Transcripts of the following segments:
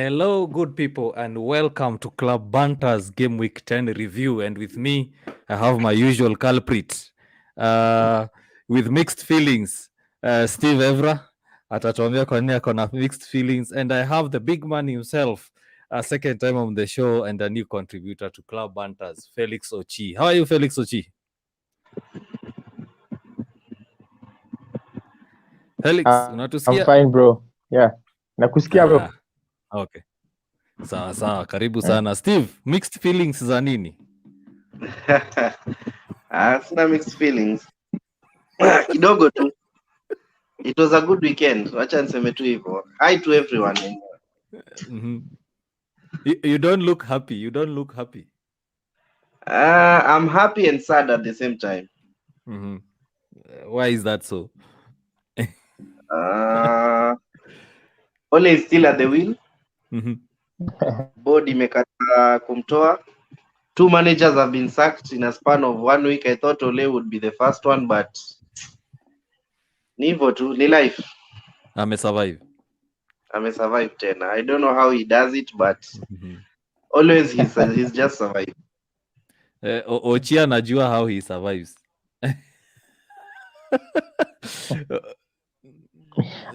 Hello, good people, and welcome to Club Banterz Game Week 10 review. And with me, I have my usual culprit. With mixed feelings, Steve Evra. Atatuambia kwa nini ako na mixed feelings. And I have the big man himself, a second time on the show and a new contributor to Club Banterz, Felix Ochi. How are you, Felix Ochi? Felix, unatusikia? I'm fine, bro. Yeah. Nakusikia, bro. Okay. Sawa, karibu sana. Steve, mixed feelings za nini? Sina mixed feelings. Kidogo tu. It was a good weekend. Wacha niseme tu hivyo. Hi to everyone. You don't look happy. I'm happy and sad at the same time. Why is that so? Ole is still at the wheel. Board imekata kumtoa. 2 managers have been sacked in a span of 1 week. I thought Ole would be the first one, but ni hivyo tu, ni life. Amesurvive tena. I don't know how he does it, but always he's just survived. Ochi anajua how he survives.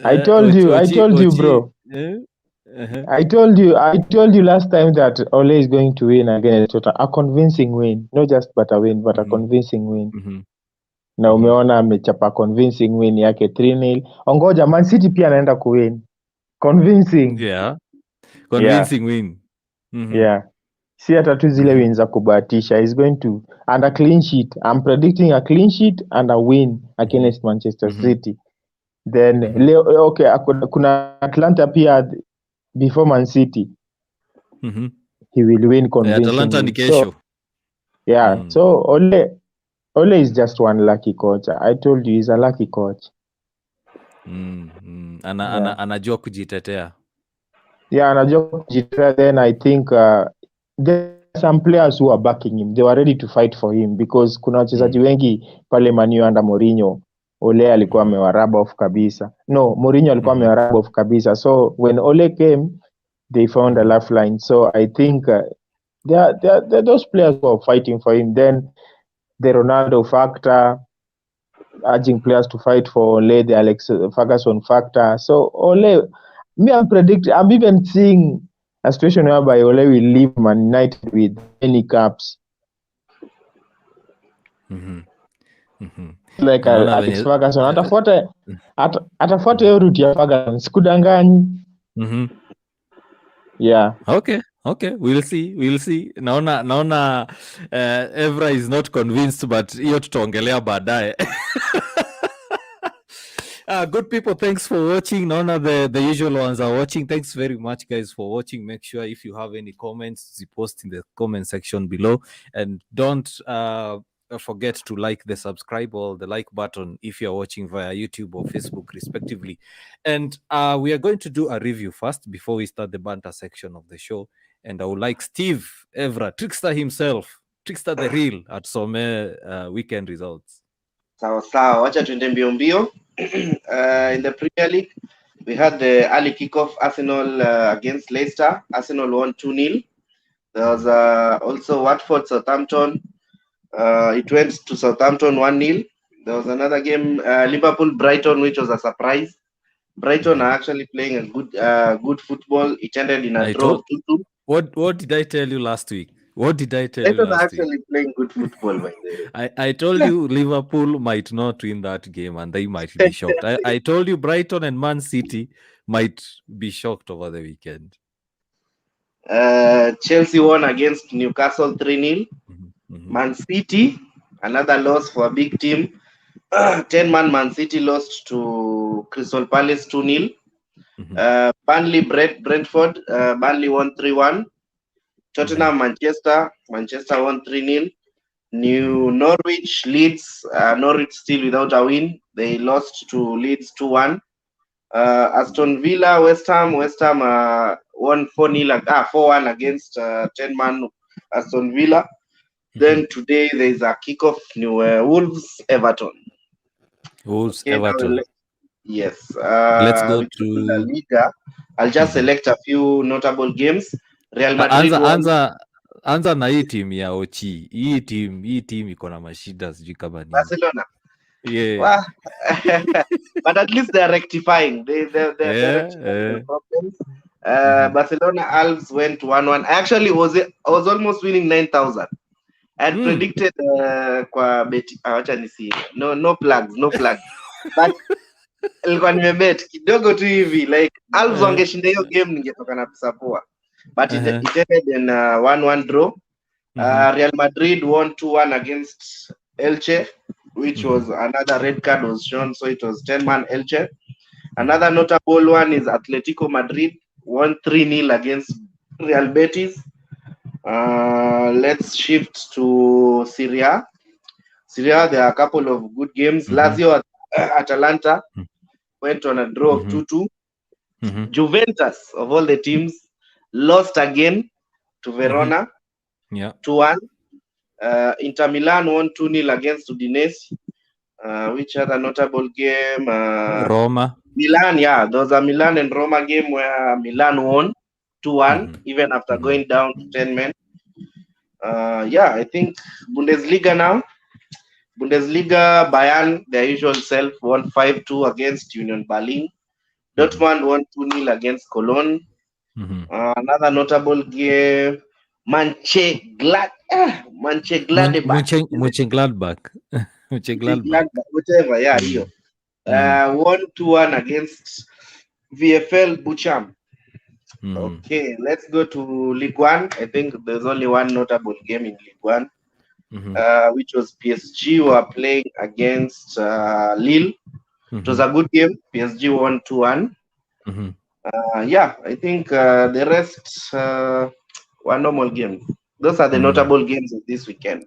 I told you, bro. I told you last time that Ole is going to win against Tota. A convincing win. Not just but a win, but a convincing win. Na umeona amechapa convincing win yake 3-0. Ongoja Man City pia anaenda kuwin. Convincing. Yeah. Convincing win. Yeah. Si hata tu zile wins za kubahatisha. He's going to and a clean sheet. I'm predicting a clean sheet and a win against Manchester City. Then okay, kuna Atlanta pia before Man City. He will win convincingly. Atlanta ni kesho. So Ole is just one lucky coach. I told you he's a lucky coach. Anajua kujitetea. Yeah, anajua kujitetea. Then I think there are some players who are backing him. They were ready to fight for him because kuna wachezaji wengi pale Man U under Mourinho. Ole alikuwa amewarub off kabisa. No, Mourinho alikuwa amewarub off kabisa. So when Ole came, they found a lifeline. So I think there are those players who are fighting for him. Then the Ronaldo factor, urging players to fight for Ole, the Alex Ferguson factor. So Ole, I'm even seeing a situation whereby Ole will leave Man United with many caps. Like Alex Ferguson atafuata hiyo route ya Ferguson, sikudanganyi. Yeah. Okay, we'll see. Naona Evra is not convinced, but hiyo tutaongelea baadaye. Good people, thanks for watching. Naona the usual ones are watching. Thanks very much, guys, for watching. Make sure if you have any comments, post in the comment section below, and don't forget to like the subscribe or the like button if you're watching via YouTube or Facebook respectively. And we are going to do a review first before we start the banter section of the show. And I would like Steve Evra, Trickster himself, Trickster the real, at some weekend results. Sawa, wacha tuende mbio. In the Premier League, we had the early kickoff. Arsenal against Leicester. Arsenal won 2-0. There was also Watford Southampton. It went to Southampton 1-0. There was another game, Liverpool Brighton, which was a surprise. Brighton are actually playing a good football. It ended in a draw 2-2. What did I tell you last week? Brighton are actually playing good football, by the way. I told you Liverpool might not win that game and they might be shocked. I told you Brighton and Man City might be shocked over the weekend. Chelsea won against Newcastle 3-0. Man City, another loss for a big team. 10-man Man City lost to Crystal Palace 2-0. Burnley Brentford, Burnley won 3-1. Tottenham Manchester won 3-0. New Norwich Leeds, Norwich still without a win. They lost to Leeds 2-1. Aston Villa West Ham won 4-1 against 10-man Aston Villa. Then today there is a kickoff. Wolves Everton. Everton. Yes. Let's go We go to La to Liga. I'll just select a few notable games. Real Madrid won. anza na hii team ya Ochi. Hii team iko na mashida sijui kama nini. Barcelona. Yeah. Well, but at least they're rectifying. They're rectifying the problems. Barcelona Alves went 1-1. Actually, I was almost winning 9,000. I had predicted kwa beti. Acha nisi. No plugs. But nilikuwa nimebet kidogo tu hivi like Alves wangeshinda hiyo game ningetoka na pesa poa. But it ended in 1-1 draw. Real Madrid won 2-1 against Elche, which was another red card was shown, so it was 10-man Elche. Another notable one is Atletico Madrid won 3-0 against Real Betis. Let's shift to Syria. Syria, there are a couple of good games. Lazio Atalanta went on a draw of 2-2. Juventus, of all the teams, lost again to Verona. 2-1. Inter Milan won 2-0 against Udinese. Which other notable game? Roma. Milan, yeah. There was a Milan and Roma game where Milan won 2-1, even after going down to 10 men. Yeah, I think Bundesliga now. Bundesliga, Bayern, their usual self, won 5-2 against Union Berlin. Dortmund won 2-0 against Cologne. Another notable game, Mönchengladbach. Whatever, yeah, hiyo. Won 2-1 against VfL Bochum. Okay, let's go to Ligue 1. I think there's only one notable game in Ligue 1, which was PSG were playing against Lille. It was a good game. PSG won 2-1. Yeah, I think the rest were normal games. Those are the notable games of this weekend.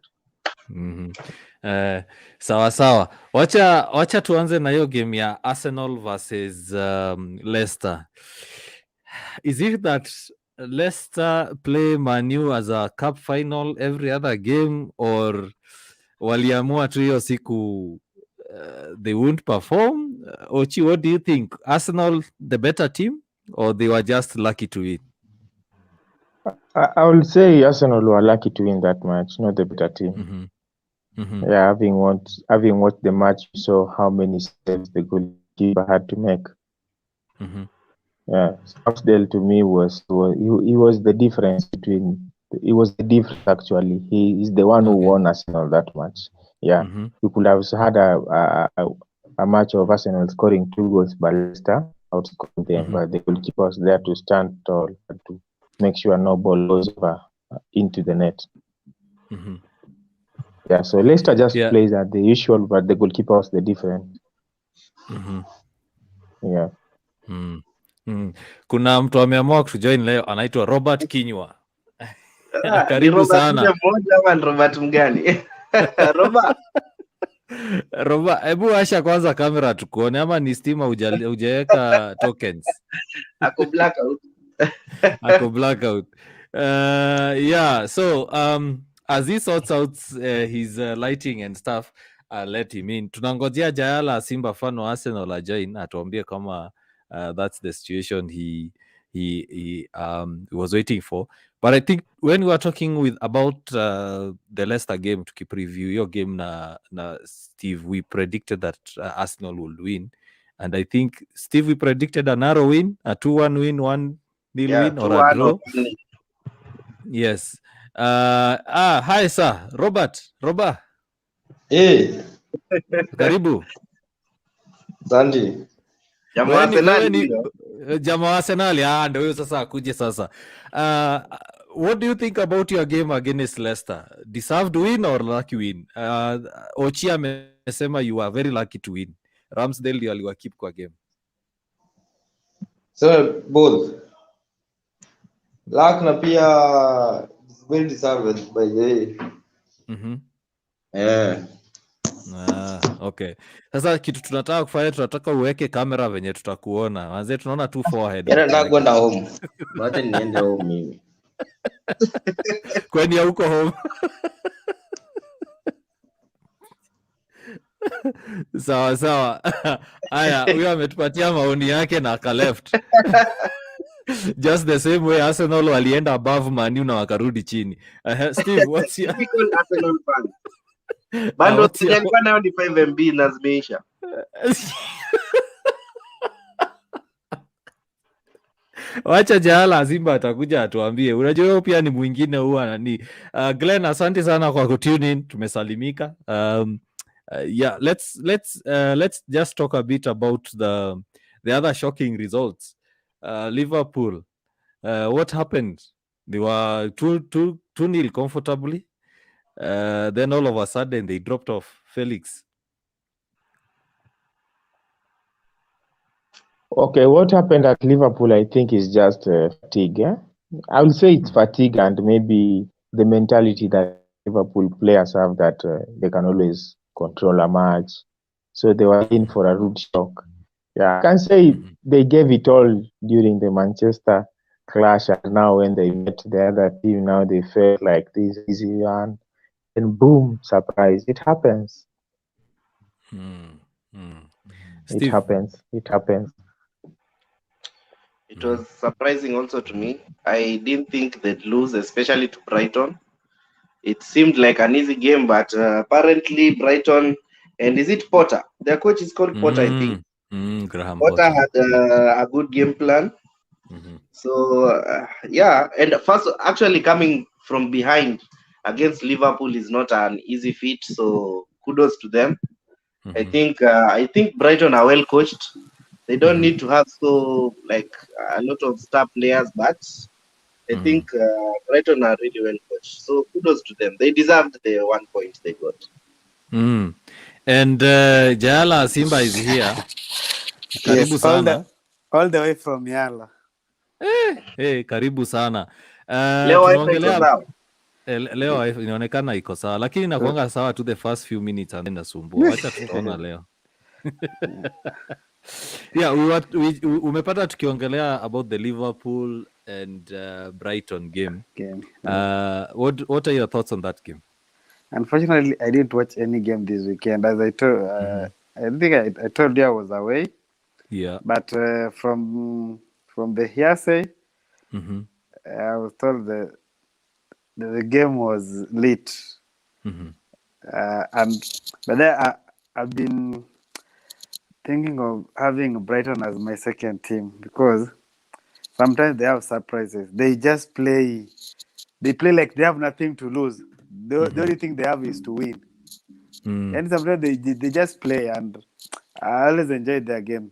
Sawa. Wacha tuanze na hiyo game ya Arsenal versus Leicester. Is it that Leicester play Man U as a cup final every other game, or waliamua tu hiyo siku they won't perform? Ochi, what do you think? Arsenal the better team, or they were just lucky to win? I will say Arsenal were lucky to win that match, not the better team. Yeah, having watched the match, you saw how many saves the goalkeeper had to make. Yeah, Ramsdale to me was the difference between. He was the difference actually. He is the one who won Arsenal that match. Yeah, you could have had a match of Arsenal scoring 2 goals by Leicester, outscoring them, but the goalkeeper was there to stand tall to make sure no ball goes over into the net. Yeah, so Leicester just plays at the usual, but the goalkeeper was the difference. Yeah. Kuna mtu ameamua kujoin leo anaitwa Robert Kinywa. Karibu sana. Robert mgani? Robert, hebu asha kwanza kamera tukuone, ama ni stima hujaweka tokens? Ako blackout. Yeah, so as he sorts out his lighting and stuff, let him in. Tunangojea Jayala Simba fan wa Arsenal ajoin atuambie kama that's the situation he was waiting for. But I think when we were talking about the Leicester game, to preview your game na Steve, we predicted that Arsenal would win. And I think, Steve, we predicted a narrow win, a 2-1 win, 1-0 win, or a draw. Yes. Hi, sir. Robert. Hey. Karibu. Sandy. Jamaa Arsenal, ndio huyo sasa akuje sasa. What do you think about your game against Leicester? Deserved win or lucky win? Ochi amesema you are very lucky to win. Ramsdale ndio aliwakeep kwa game. So both luck na pia well deserved by the way. Okay. Sasa kitu tunataka kufanya, tunataka uweke kamera venye tutakuona. Wanze tunaona tu forehead. Nataka kwenda home. Wacha niende home mimi. Kwani huko home? Sawa. Haya, huyo ametupatia maoni yake na aka left. Just the same way Arsenal walienda above Man U na wakarudi chini. Steve, what's your Typical Arsenal fan. Bando what's your alikuwa nayo ni 5 MB na zimeisha. Wacha Jaala Simba atakuja atuambie. Unajua huyo pia ni mwingine huwa nani. Glenn, asante sana kwa kutune in. Tumesalimika. Yeah, let's just talk a bit about the other shocking results. Liverpool. What happened? They were 2-0 comfortably. Then all of a sudden they dropped off. Felix. Okay, what happened at Liverpool, I think, is just fatigue. I will say it's fatigue and maybe the mentality that Liverpool players have that they can always control a match. So they were in for a rude shock. Yeah, I can say they gave it all during the Manchester clash, and now when they met the other team, now they felt like this easy one, and boom, surprise! It happens. It Steve. happens. It was surprising also to me. I didn't think they'd lose, especially to Brighton. It seemed like an easy game, but apparently Brighton, and is it Potter? Their coach is called Potter, I think. Graham Potter had a good game plan. So, yeah, and first, actually coming from behind against Liverpool is not an easy feat. So, kudos to them. I think Brighton are well coached. They don't need to have a lot of star players, but I think Brighton are really well coached. So kudos to them. They deserved the 1 point they got. And Jala Simba is here. Karibu Yes, sana. All the way from Yala. Hey, karibu sana. Leo leo inaonekana iko sawa, lakini inakuanga sawa to the first few minutes and then nasumbua. Wacha tutaona leo. Yeah, umepata tukiongelea about the Liverpool and Brighton game. What are your thoughts on that game? Unfortunately, I didn't watch any game this weekend. As I told, I think I told you I was away. Yeah. But from the hearsay, I was told that the game was lit. But then I've been thinking of having Brighton as my second team because sometimes they have surprises. They just play. They play like they have nothing to lose. The only thing they have is to win. And sometimes they just play, and I always enjoyed their game.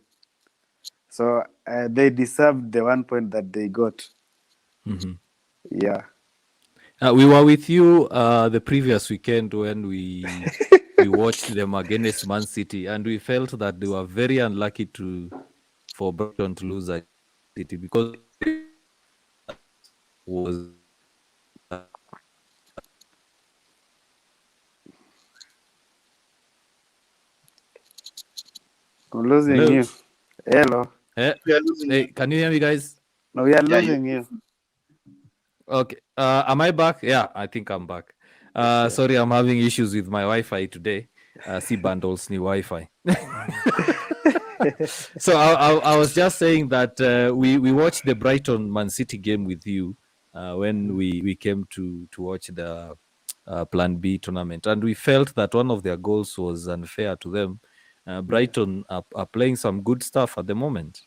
So they deserved the 1 point that they got. Yeah. We were with you the previous weekend when we watched them against Man City, and we felt that they were very unlucky for Brighton to lose at City because it was I'm losing you. Hello. Hey, can you hear me, guys? No, we are losing you. Okay. Am I back? Yeah, I think I'm back. Sorry, I'm having issues with my Wi-Fi today. C bundles new Wi-Fi. So I was just saying that we watched the Brighton Man City game with you when we came to watch the Plan B tournament, and we felt that one of their goals was unfair to them. Brighton are playing some good stuff at the moment.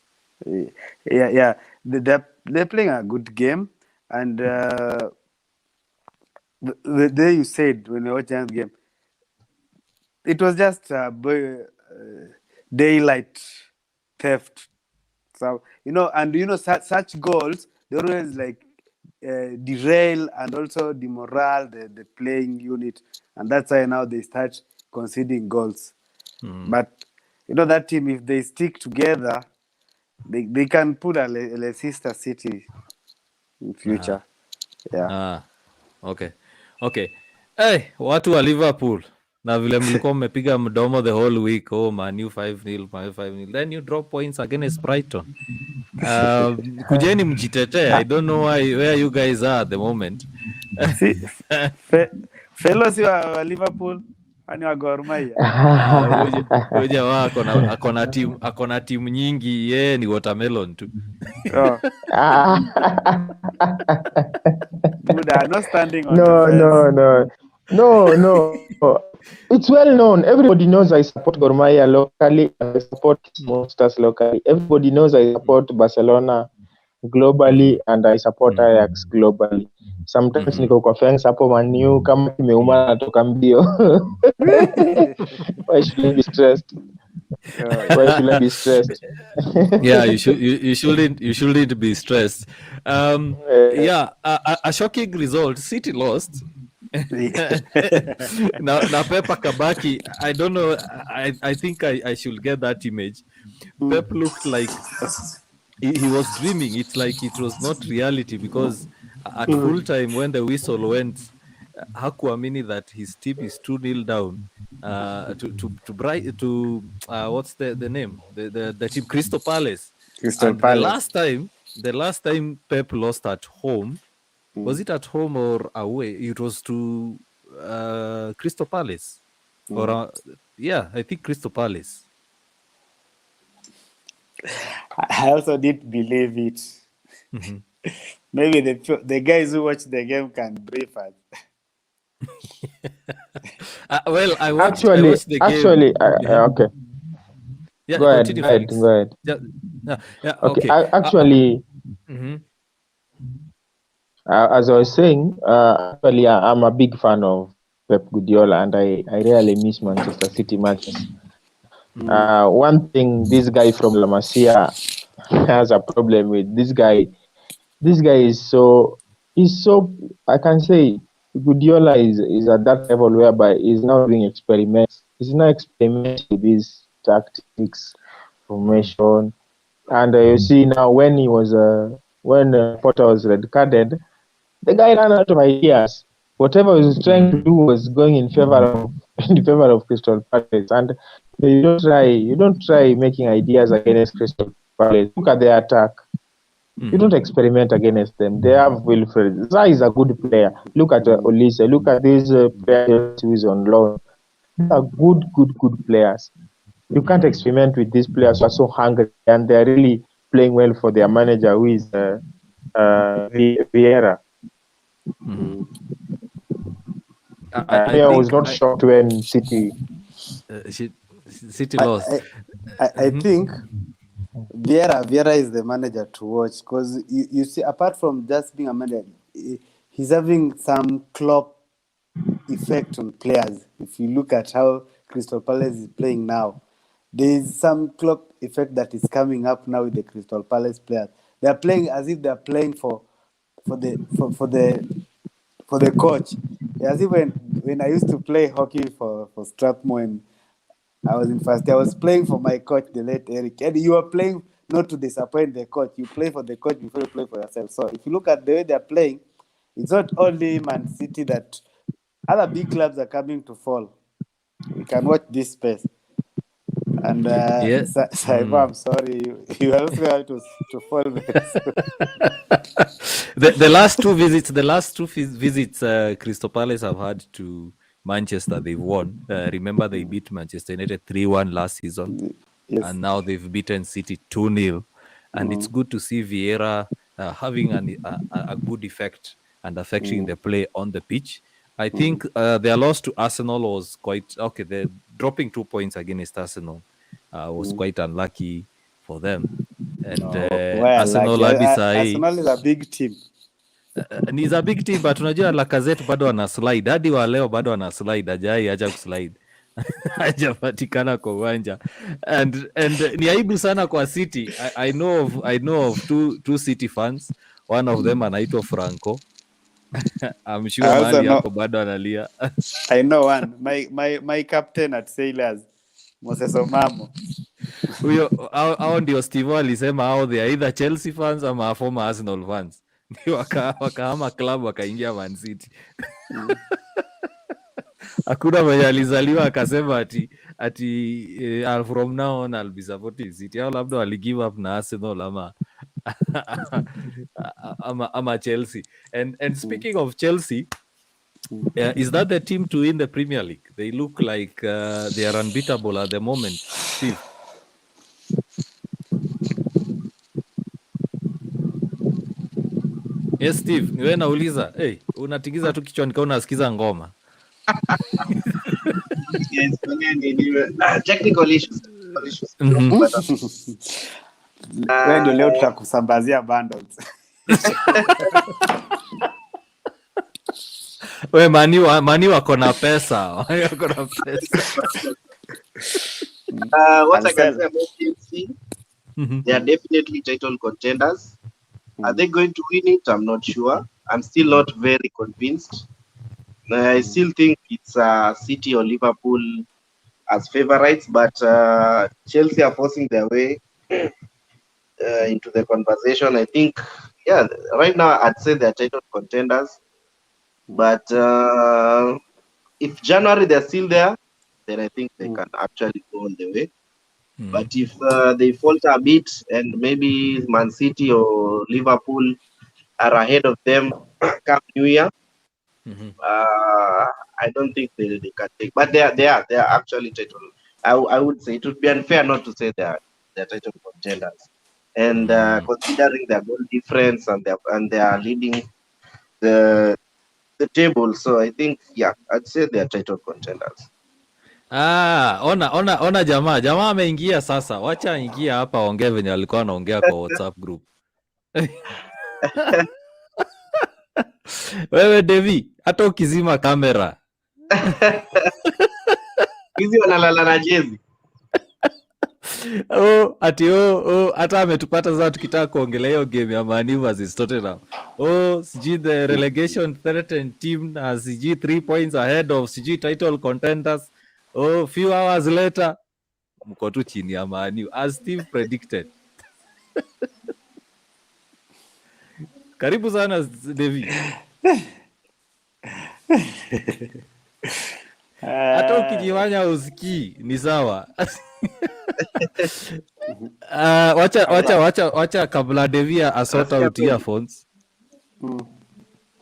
Yeah. They're playing a good game, and the day you said when we watched the game, it was just daylight theft. So such goals they always derail and also demorale the playing unit, and that's why now they start conceding goals. But that team, if they stick together, they can put a Leicester City in future. Yeah. Okay. Hey, watu wa Liverpool na vile mlikuwa mmepiga mdomo the whole week. Oh, Man U 5-0, then you drop points against Brighton. Kujeni mjitetee. I don't know where you guys are at the moment. Fellows, you are Liverpool. Kwani wa Gor Mahia? Huyu jamaa akona timu nyingi, yeye ni watermelon tu. Oh, Buddha, not standing on the No, fence. no. It's well known. Everybody knows I support Gor Mahia locally and I support Monsters locally. Everybody knows I support Barcelona globally and I support Ajax globally. Sometimes niko kwa fence hapo Man U, kama kimeuma natoka mbio. Why should I be stressed? Why should I be stressed? Yeah, you shouldn't be stressed. Yeah, a shocking result. City lost. Now Pep Kabaki, I don't know. I think I should get that image. Pep looked like he was dreaming. It's like it was not reality, because at full time when the whistle went, hakuamini that his team is 2-0 down. To what's the name? The team Crystal Palace. Crystal And Palace. the last time Pep lost at home, was it at home or away? It was to Crystal Palace. Or yeah, I think Crystal Palace. I also didn't believe it. Maybe the guys who watch the game can brief us. Well, I watched the game. Actually, okay. Yeah, Go ahead. continue, Felix. Go ahead. Yeah, Okay. okay. Actually, as I was saying, actually, I'm a big fan of Pep Guardiola, and I really miss Manchester City matches. One thing, this guy from La Masia has a problem with. This guy is so I can say Guardiola is at that level whereby he's now doing experiments. He's now experimenting with these tactics, formation, and you see now when Potter was red carded, the guy ran out of ideas. Whatever he was trying to do was going in favor of Crystal Palace, and you don't try making ideas against Crystal Palace. Look at their attack. You don't experiment against them. They have Wilfred. Zah is a good player. Look at Olise. Look at this player who is on loan. They are good players. You can't experiment with these players who are so hungry and they are really playing well for their manager, who is Vieira. I was not shocked when City lost. I think Vieira is the manager to watch, because you see, apart from just being a manager, he's having some Klopp effect on players. If you look at how Crystal Palace is playing now, there is some Klopp effect that is coming up now with the Crystal Palace players. They are playing as if they are playing for the coach. As if when I used to play hockey for Strathmore and I was in first year, I was playing for my coach, the late Eric. And you are playing not to disappoint the coach. You play for the coach before you play for yourself. So if you look at the way they're playing, it's not only Man City that other big clubs are coming to fall. We can watch this space. And Saiba, I'm sorry, you also have to fall very soon. The last two visits Crystal Palace have had to Manchester, they've won. Remember, they beat Manchester United 3-1 last season. Yes. And now they've beaten City 2-0. And it's good to see Vieira having a good effect and affecting the play on the pitch. I think their loss to Arsenal was quite okay. They're dropping 2 points against Arsenal was quite unlucky for them. And Arsenal is a big team. Ni a big team, but unajua Lacazette bado ana slide. Hadi wa leo bado ana slide. Hajai acha kuslide. Hajapatikana kwa uwanja. And ni aibu sana kwa City. I know of two City fans. One of them anaitwa Franco. I'm sure mali yako bado analia. I know one. My captain at Sailors, Moses Omamo. Huyo hao ndio Steve alisema hao they are either Chelsea fans ama former Arsenal fans. Ni wakahama club wakaingia Man City. Hakuna mwenye alizaliwa akasema ati from now on I'll be supporting City. Hao labda wali give up na Arsenal ama Chelsea. And speaking of Chelsea, Is that the team to win the Premier League? They look like they are unbeatable at the moment, Steve. Yes, Steve, niwe nauliza. Hey, unatingiza tu kichwa nikaa unasikiza ngoma. Yes, technical issues. Wewe ndio leo tutakusambazia bundles. We mani wako na pesa. Wako na pesa. What I can say about Chelsea, they are definitely title contenders. Are they going to win it? I'm not sure. I'm still not very convinced. I still think it's City or Liverpool as favorites, but Chelsea are forcing their way into the conversation. I think, yeah, right now I'd say they're title contenders. But if January they're still there, then I think they can actually go all the way. But if they falter a bit and maybe Man City or Liverpool are ahead of them come New Year, I don't think they can take. But they are actually title. I would say it would be unfair not to say they're title contenders. And considering their goal difference and they are leading the table, so I think I'd say they're title contenders. Ona jamaa ameingia sasa. Wacha ingia hapa ongea venye alikuwa anaongea kwa WhatsApp group. Wewe Devi, hata ukizima kamera. Hizi wanalala na jezi. Hata ametupata sasa tukitaka kuongelea hiyo game ya Man U versus Tottenham. Sijui the relegation threatened team na sijui 3 points ahead of sijui title contenders. Few hours later mko tu chini ya Man U as Steve predicted. Karibu sana Devi. Hata ukijifanya usikii ni sawa. Wacha kabla Devi asort out earphones.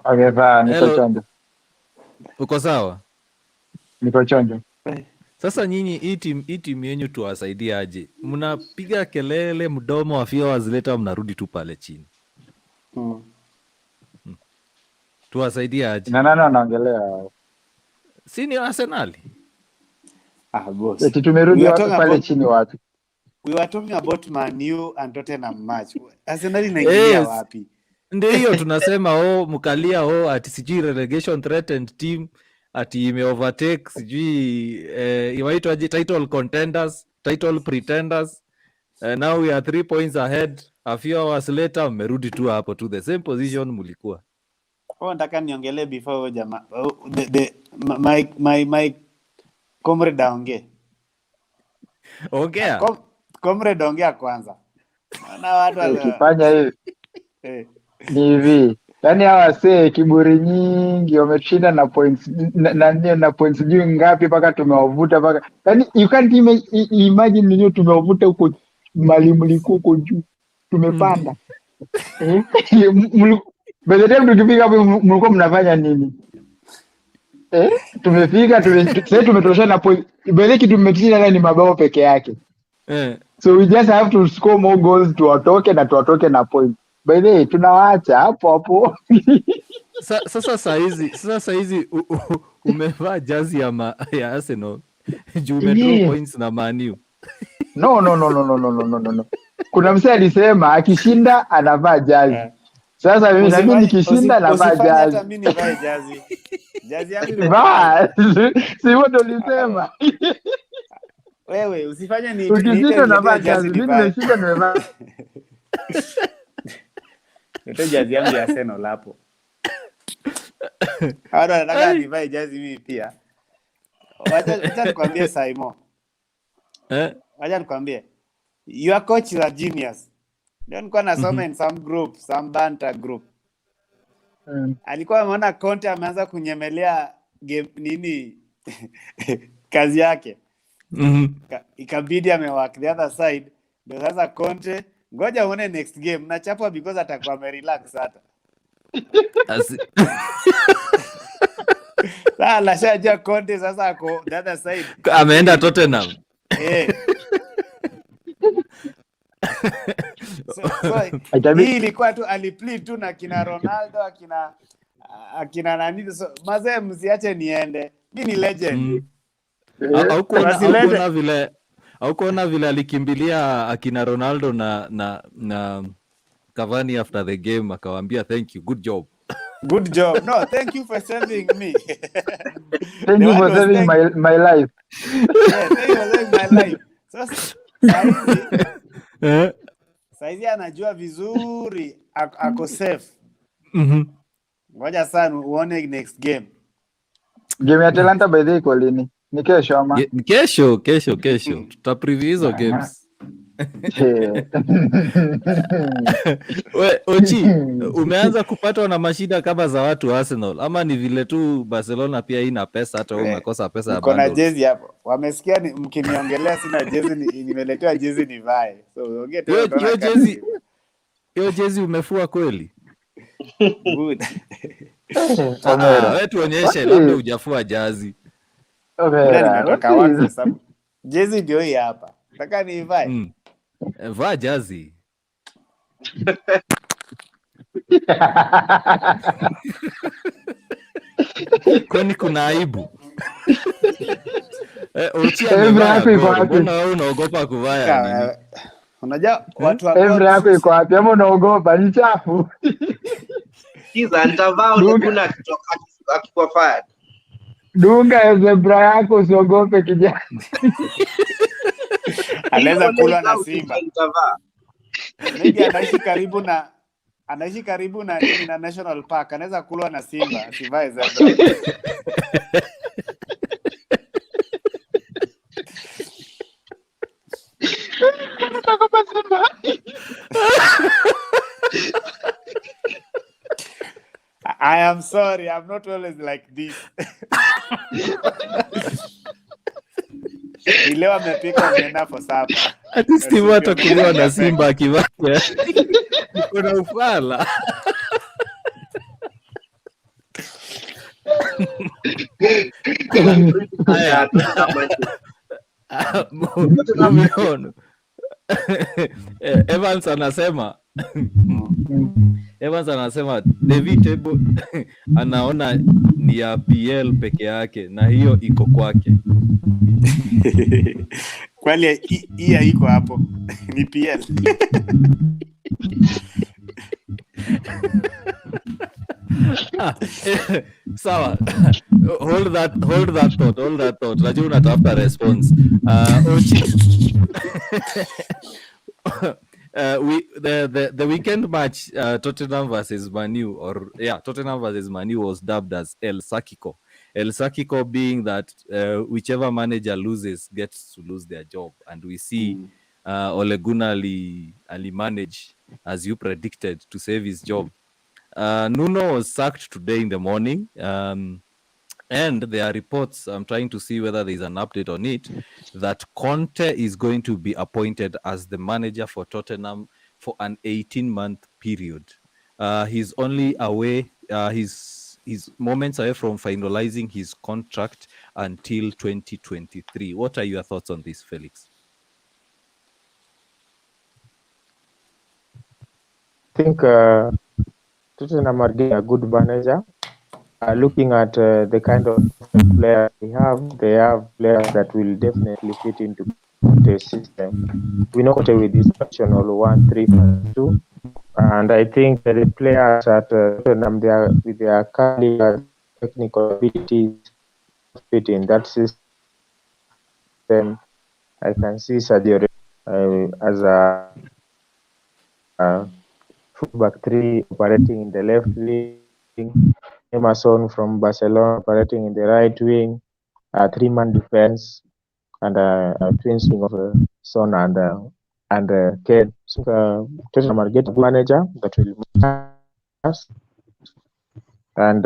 Okay, niko chonjo. Uko sawa? Niko chonjo. Sasa nyinyi hii timu yenyu tuwasaidie aje? Mnapiga kelele mdomo afia wazileta mnarudi tu pale chini. Tuwasaidie aje? Na nani anaongelea? Si ni Arsenal? Boss. Eti tumerudi pale chini wapi? We were talking about Man U and Tottenham match. Arsenal inaingia wapi? Ndio hiyo tunasema mkalia ati sijui relegation threatened team ati ime overtake sijui iwaitwa title contenders, title pretenders. Now we are 3 points ahead. A few hours later mmerudi tu hapo to the same position mlikuwa. Nataka niongelee before jamaa. My comrade aongee. Ongea. Comrade ongea kwanza. Na watu ukifanya hivi. Ni hivi. Yaani hawa kiburi nyingi wametushinda na points na points juu ngapi mpaka tumewavuta mpaka. Yaani you can't imagine ninyo tumewavuta huko malimu huko juu. Tumepanda. By the time tukifika hapo mlikuwa mnafanya nini? Tumefika sasa tumetosha na point. Ibeleki tumetisha ni mabao peke yake. So we just have to score more goals tuwatoke na point. By the way tunawaacha hapo. Sasa saizi umevaa jazi ya Arsenal. Juu umedraw points na Man U. No. Kuna msee alisema akishinda anavaa jazi. Sasa mimi nikishinda navaa jazi. Hata mimi nivae jazi. Jazi yangu ni si wote ulisema. Wewe usifanye ni ukishinda navaa jazi. Mimi nimeshinda nimevaa. Ndio jazi yangu ya Arsenal hapo. Hata nataka nivae jazi mimi pia. Wacha nikwambie Simon. Wacha nikwambie. Your coach is a genius. Ndio nilikuwa nasoma in some group, some banter group. Alikuwa ameona Conte ameanza kunyemelea game nini kazi yake. Ikabidi amework the other side. Ndio sasa Conte ngoja uone next game nachapwa because atakuwa amerelax hata. Sasa lashajua Conte sasa ako the other side. Ameenda Tottenham. So hii ilikuwa tu alipli tu na kina Ronaldo akina nani, so mazee msiache niende, mi ni legend. Haukuona vile alikimbilia akina Ronaldo na Cavani after the game akawaambia thank you, good job. No, thank you for saving me. Thank you for saving my life. Yeah, thank you for saving my life. So saizi anajua vizuri ako safe. Ngoja sana uone next game. Game ya Atalanta by the way iko lini? Ni kesho ama? Kesho. Tutapreview hizo games. Ochi, umeanza kupatwa na mashida kama za watu Arsenal ama ni vile tu Barcelona pia ina pesa, hata wewe umekosa pesa ya bundles? Kuna jezi hapo. Wamesikia mkiniongelea sina jezi, nimeletewa jezi nivae. So ongea tu. Hiyo jezi umefua kweli? Good. Wewe tuonyeshe labda hujafua jazi. Nimetoka wapi sababu jezi ndio hii hapa. Nataka nivae. Vaa jazi. Kwani kuna aibu? Mbona wewe unaogopa kuvaa nini? Unajua watu wa Every yako iko wapi? Ama unaogopa ni chafu? Kiza nitavaa kuna akikuwa fired. Dunga zebra yako usiogope kijana. Anaweza kulwa na simba. Maybe anaishi karibu na National Park. Anaweza kulwa na simba, sivae zebra. I am sorry, I'm not always like this. Leo amepika omena for supper. Ati Steve atakuliwa na simba akivaa. Kuna ufala. Evans anasema David Table anaona ni ya PL peke yake na hiyo iko kwake. Kwani hii iko hapo ni PL. Sawa. Hold that thought. Najua unatafuta response. The weekend match, Tottenham versus Man U was dubbed as El Sakiko. El Sakiko being that whichever manager loses gets to lose their job, and we see Ole Gunnar ali manage, as you predicted, to save his job. Nuno was sacked today in the morning, and there are reports, I'm trying to see whether there's an update on it, that Conte is going to be appointed as the manager for Tottenham for an 18-month period. He's only away, he's moments away from finalizing his contract until 2023. What are your thoughts on this, Felix? I think Tottenham are getting a good manager. Looking at the kind of players they have players that will definitely fit into the system. We know Conte with this traditional 1-3-2, and I think that the players at Tottenham, they are with their caliber, technical abilities, fit in that system. I can see Sadio as a fullback 3 operating in the left wing. Emerson from Barcelona operating in the right wing, a 3-man defense, and a twin swing of Son and Kane. So Tottenham are getting a good manager that will us. And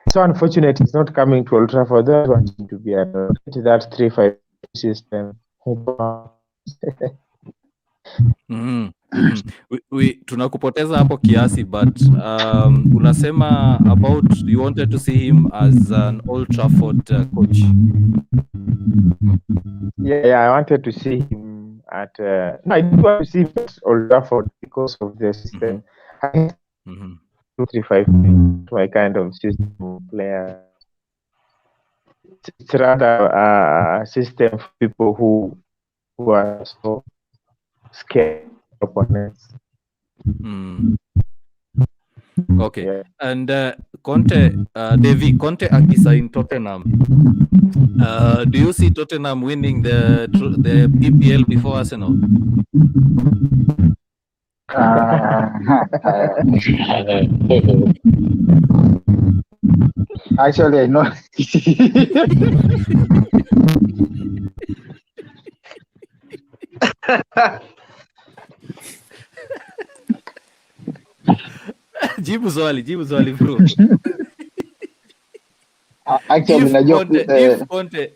so unfortunate it's not coming to Old Trafford. They want to be at that 3-5 system. We tunakupoteza hapo kiasi, but unasema about you wanted to see him as an Old Trafford coach. Yeah, I wanted to see him at. No, I didn't want to see him at Old Trafford because of the system. I think 2-3-5 my kind of system player. It's rather a system for people who are so scared of opponents. Okay. Yeah. And Conte, Davy, Conte akisign Tottenham. Do you see Tottenham winning the EPL before Arsenal? Actually, I know. Jibu swali bro. Actually, If Conte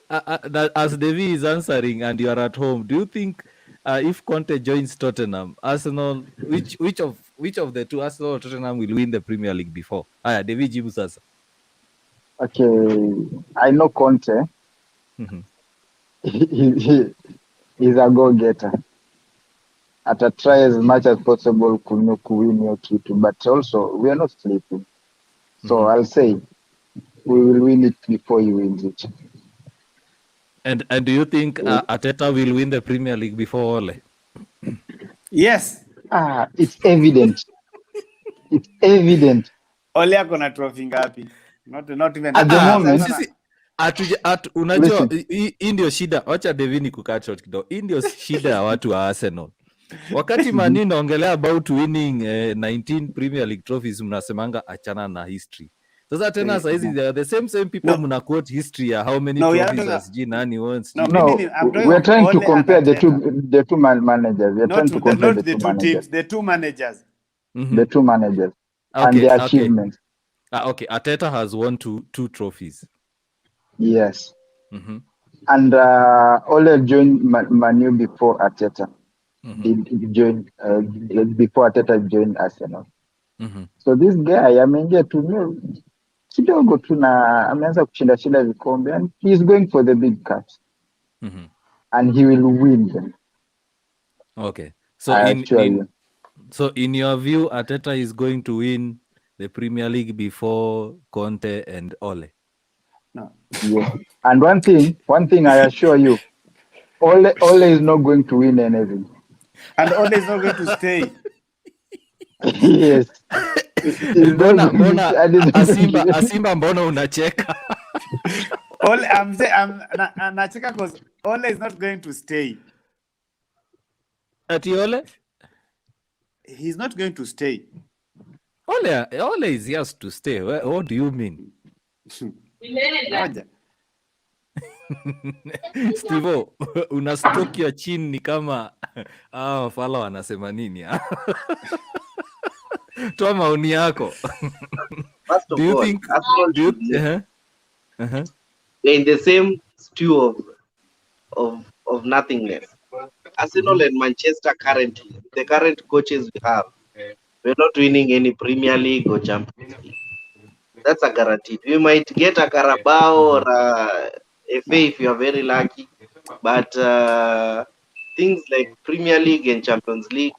as Davy is answering and you are at home, do you think if Conte joins Tottenham, Arsenal, which of the two, Arsenal or Tottenham, will win the Premier League before? Davy jibu sasa. Okay, I know Conte. He's a go-getter. Try as much as possible to win your kitu, but also we are not sleeping. So I'll say we will win it before he wins it. And do you think Arteta will win the Premier League before Ole? Yes. It's evident. It's evident. Ole ako na trophy ngapi? Not even At the moment. Unajua hii ndio shida. Wacha Devini kukaa short kidogo. Hii ndio shida ya watu wa Arsenal. Wakati Man U inaongelea about winning 19 Premier League trophies, mnasemanga achana na history. Sasa tena saizi the same people mna quote history ya how many trophies as nani wants. We're trying to compare the two managers. We're trying to compare the two managers. The two managers. The two managers and their achievements. Okay, Arteta has won two trophies. Yes. And Ole joined Man U before Arteta. Did join before Arteta joined Arsenal. So this guy ameingia tu kidogo tu na ameanza kushinda vikombe, and he's going for the big cups. And he will win them. Okay. So in your view, Arteta is going to win the Premier League before Conte and Ole? No. Yeah. And one thing I assure you, Ole is not going to win anything. And Ole is not going to stay. Yes. Mbona Asimba mbona unacheka? Ole, I'm nacheka because Ole is not going to stay. Ati Ole? He's not going to stay. Ole is yours to stay. What do you mean? Steve, unastokia chini ni kama wafala wanasema nini? Toa maoni yako. First of all, they're in the same stew of nothingness. Arsenal and Manchester currently, the current coaches we have, we're not winning any Premier League or Champions League. That's a guarantee. We might get a Carabao or a FA if you are very lucky, but things like Premier League and Champions League,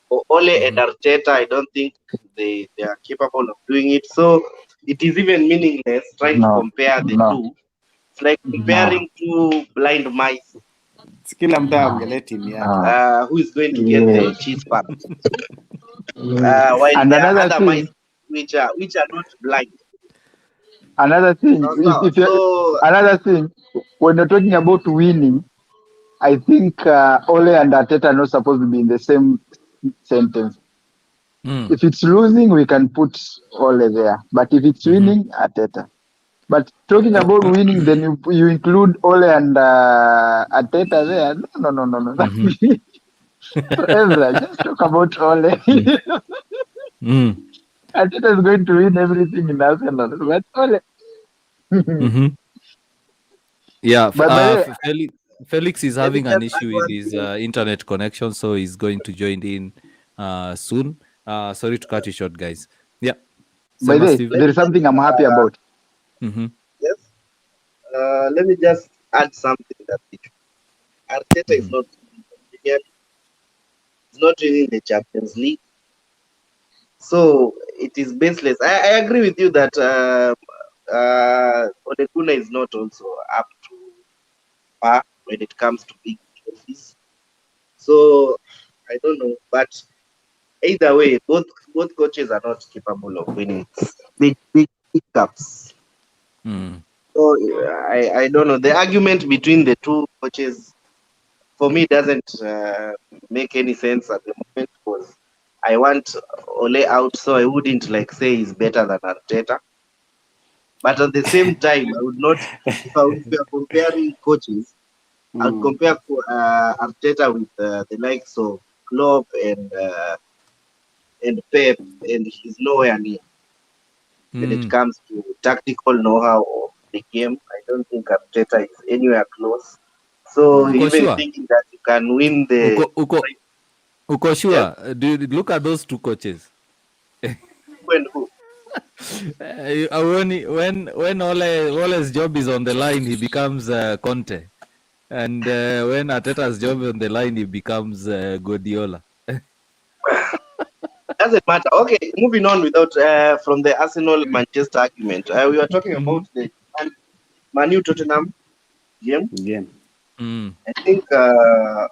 or Ole and Arteta, I don't think they are capable of doing it. So it is even meaningless trying to compare the two. It's like comparing two blind mice. Kila mtu aongelee timu yake. Who is going to get the cheese part? While and there are another other thing, mice which are not blind. Another thing, another thing, when you're talking about winning, I think Ole and Arteta are not supposed to be in the same sentence. If it's losing, we can put Ole there. But if it's winning, Arteta. But talking about winning, then you include Ole and Arteta there. No. Just talk about Ole. Arteta is going to win everything in Arsenal. But Ole. Yeah, But Felix is Let me having an just add issue with one his thing. internet connection, so he's going to join in soon. Sorry to cut you short, guys. Yeah. By Sema the way, Steve. there is something I'm happy about. Mhm. Yes. Let me just add something that Arteta is Mhm. not winning the Premier League, he's not winning the Champions League. So it is baseless. I agree with you that Ole Gunnar is not also up to par when it comes to big trophies. So I don't know, but either way, both coaches are not capable of winning big cups. Mm. So I don't know. The argument between the two coaches for me doesn't make any sense at the moment because I want Ole out, so I wouldn't like say he's better than Arteta. But at the same time, I would not. If I would be comparing coaches, I would compare Arteta with the likes of Klopp and Pep, and he's nowhere near when it Mm. comes to tactical know-how of the game. I don't think Arteta is anywhere close. So Uko even sure? thinking that you can win the Uko sure? yes, Do you look at those two coaches? when who? When Ole's job is on the line, he becomes Conte, and when Arteta's job is on the line, he becomes Guardiola. Doesn't matter. Okay, moving on without from the Arsenal Manchester argument. We were talking about the Man U Tottenham game. Mm. I think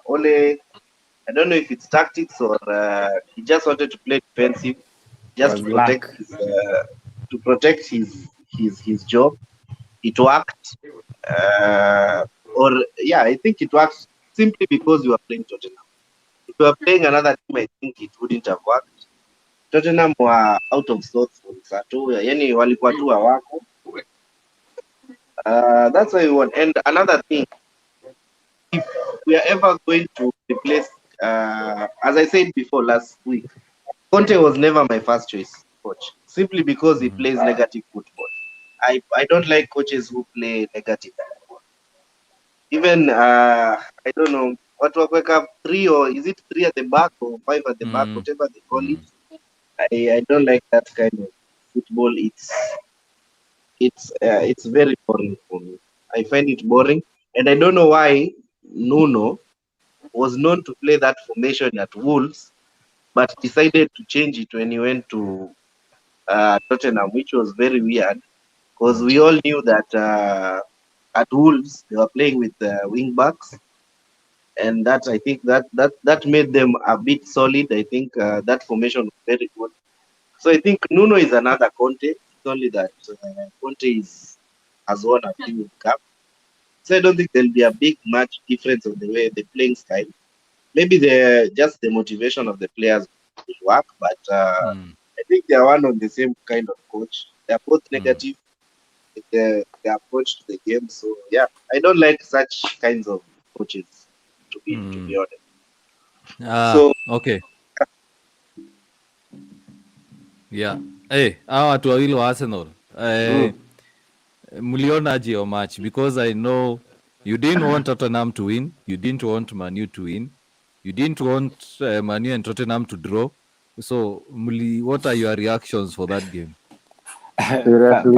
Ole. I don't know if it's tactics or he just wanted to play defensive, just Was luck. to protect his job. It worked, or yeah, I think it worked simply because you are playing Tottenham. If you are playing another team, I think it wouldn't have worked. Tottenham were out of sorts from Sato, yani walikuwa tu hawako. That's why we won. And another thing, if we are ever going to replace, as I said before last week, Conte was never my first choice coach, simply because he plays negative football. I don't like coaches who play negative football. Even I don't know what waka 3 or is it 3 at the back or 5 at the back, whatever they call it. I don't like that kind of football. It's very boring for me. I find it boring, and I don't know why Nuno was known to play that formation at Wolves, but decided to change it when he went to Tottenham, which was very weird because we all knew that at Wolves they were playing with wing backs, and that I think that made them a bit solid. I think that formation was very good. So I think Nuno is another Conte. It's only that Conte has won a Premium Cup. So I don't think there'll be a big much difference of the way the playing style. Maybe just the motivation of the players will work, but I think they are one on the same kind of coach. They are both negative in their approach to the game. So yeah, I don't like such kinds of coaches to be honest. So Okay. Yeah. Hey, hawa watu wawili wa Arsenal. Mlionaje your match? Because I know you didn't want Tottenham to win. You didn't want Man U to win. You didn't want Man U and Tottenham to draw. So, what are your reactions for that game? Seriously.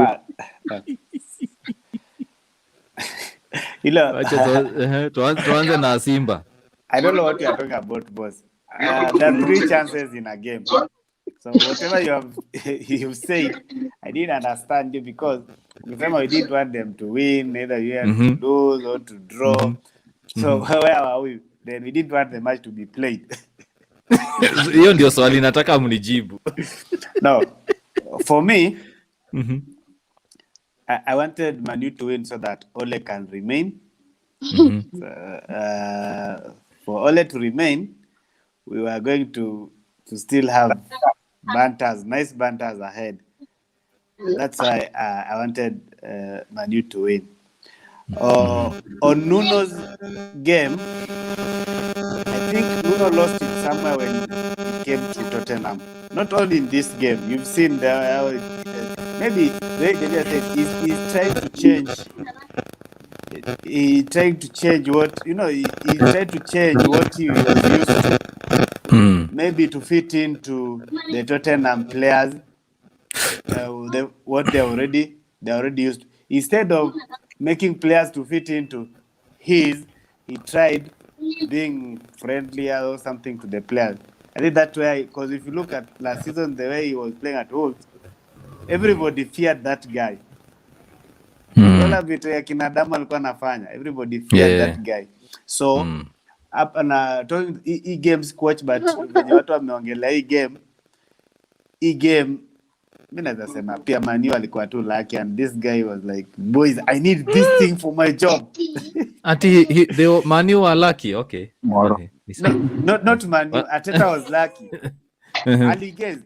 Tuanze na Simba. I don't know what you are talking about, boss. There are 3 chances in a game. So whatever you've said, I didn't understand you because the time we didn't want them to win, neither you had to lose or to draw. So where are we? Then we didn't want the match to be played. Hiyo ndio swali nataka mnijibu. No, for me, I wanted Manu to win so that Ole can remain. For Ole to remain, we were going to still have nice banters ahead. That's why I wanted Manu to win. On Nuno's game, I think Nuno lost it somewhere when it came to Tottenham. Not only in this game. You've seen maybe he's trying to change he tried to change what he tried to change what he was used to, maybe to fit into the Tottenham players, what they already used. Instead of making players to fit into he tried being friendlier or something to the players. I think that's why, because if you look at last season, the way he was playing at Wolves, everybody feared that guy. Wala vitu ya kinadamu alikuwa anafanya, everybody feared that guy. So hapa na hii games coach, but venye watu wameongelea hii game mimi naweza sema pia Manu alikuwa tu lucky, and this guy was like, boys, I need this thing for my job. They Manu were lucky. Okay. No, not Manu. Ateta was lucky. Aligez.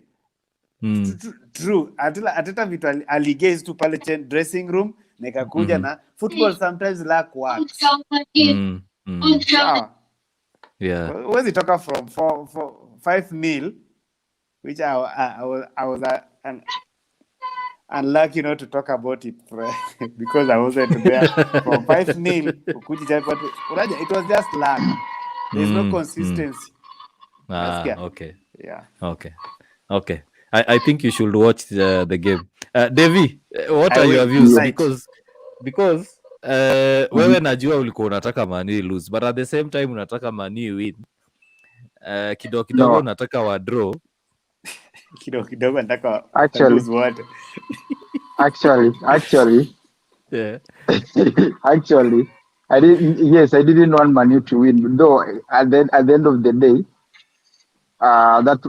True. Ateta vitu aligez tu pale dressing room nikakuja na football sometimes luck works. Yeah. Where's it talk from 5-0, which I was unlucky not to talk about it because I wasn't there. From 5-0 it was just luck. There's no consistency. Okay. Yeah. Okay. I think you should watch the game. Devi, what are your views? Because wewe najua ulikuwa unataka Man lose, but at the same time unataka Man win. Kidogo unataka wa draw. Kidogo nataka lose what? Actually. Yeah. Actually, I didn't want Manu to win. Though at the end of the day, that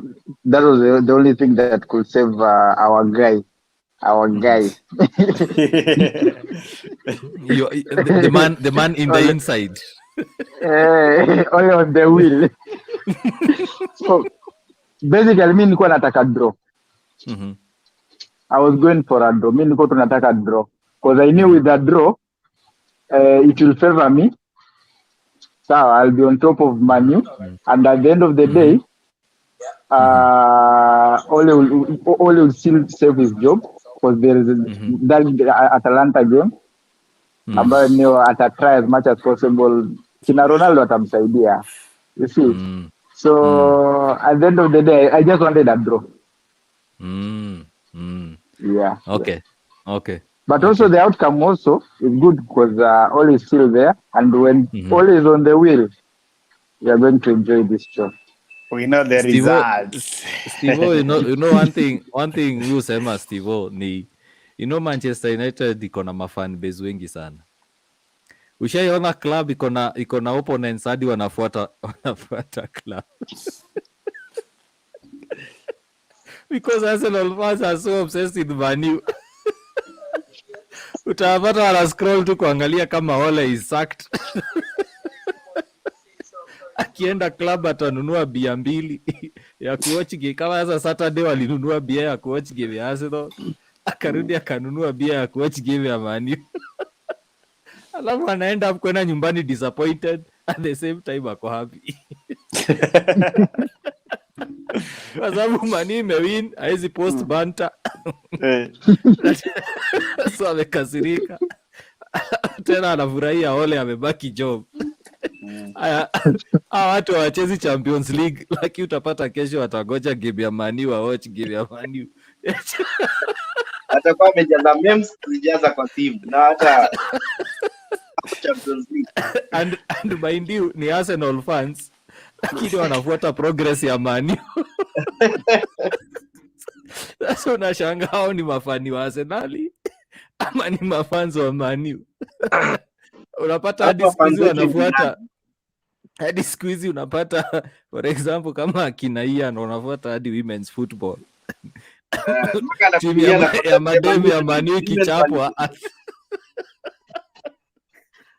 was the only thing that could save our guy. The man in the inside. Only on the wheel. So basically, mimi nilikuwa nataka draw. I was going for a draw. Mimi nilikuwa tunataka draw because I knew with a draw, it will favor me. So I'll be on top of Manu, and at the end of the day, Ole will still save his job because there is that Atalanta game. Ambayo ni atatry as much as possible. Kina Ronaldo atamsaidia. You see? So at the end of the day, I just wanted a draw. Yeah. Okay. But also the outcome also is good because Ole is still there, and when Ole is on the wheel, we are going to enjoy this show. We know the results. Steve-O, you know one thing you sema Steve-O ni Manchester United iko na mafan base wengi sana. Ushaiona club iko na opponents hadi wanafuata club. Because Arsenal fans are so obsessed with Manu. Utapata wana scroll tu kuangalia kama Ole is sacked. Akienda club atanunua bia 2 ya kuwatch game. Kama sasa Saturday walinunua bia ya kuwatch game ya Arsenal, akarudi akanunua bia ya kuwatch game ya Man U. Alafu anaenda kwenda nyumbani disappointed, at the same time ako happy. Kwa sababu Man U imewin, haizi post banter. So amekasirika. Tena anafurahia Ole amebaki job. Watu hawachezi Champions League, lakini utapata kesho watagoja game ya Man U, watch game ya Man U. Atakuwa amejaza memes kujaza kwa timu na hata Champions League. And mind you, ni Arsenal fans, lakini wanafuata progress ya Man U. Sasa unashangaa hao ni mafani wa Arsenal ama ni mafans wa Man U? Unapata hadi siku wanafuata hadi siku hizi unapata, for example, kama akina Ian wanafuata hadi women's football. Timu ya mademu ya Man U kichapwa.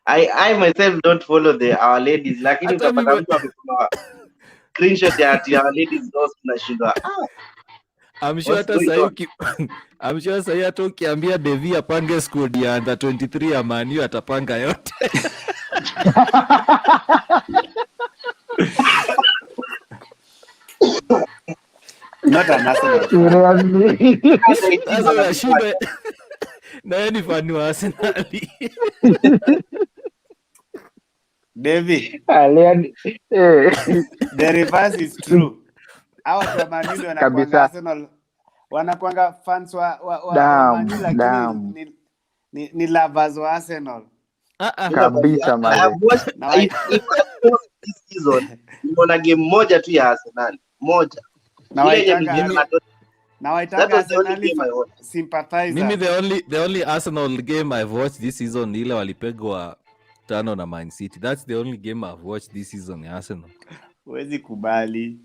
I myself don't follow our ladies, lakini utapata mtu akisema screenshot ya our ladies lost na shida. I'm sure sasa hata ukiambia Devi apange squad ya under 23 ya Man U atapanga yote. Not an Arsenal. Sasa unashiba na ni fan wa Arsenal. David, the reverse is true. Hawa tu Manilo wanakuanga Arsenal, wanakuanga fans wa Manilo, lakini ni lovers wa Arsenal. Kabisa man. I have watched this season. Nimeona game moja tu ya Arsenal. Moja. Na waitanga Arsenal sympathizer. Mimi the only Arsenal game I've watched this season ni ile walipegwa 5 na Man City. That's the only game I've watched this season ya Arsenal. Huwezi kubali.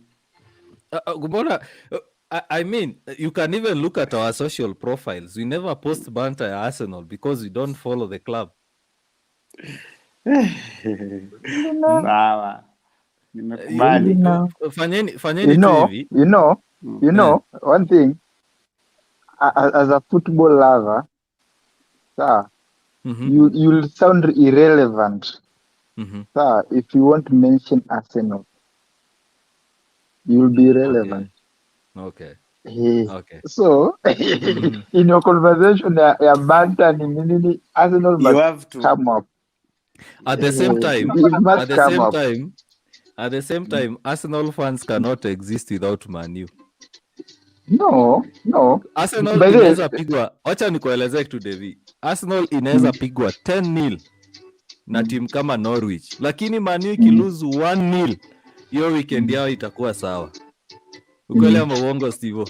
I mean, you can even look at our social profiles. We never post banter at Arsenal because we don't follow the club. Sawa. Nimekubali. Fanyeni tu hivi. You know, one thing, as a football lover, you'll sound irrelevant. If you won't mention Arsenal, you'll be relevant. Okay. Okay. So, in your conversation, banter ni Arsenal must come up. At the same time, Arsenal fans cannot exist without Man U. No. Arsenal inaweza pigwa, acha nikuelezee kitu Devi. Arsenal inaweza pigwa 10-0 na timu kama Norwich, lakini Man U ikilose 1-0, hiyo weekend yao itakuwa sawa. Ukweli ama uongo Steve?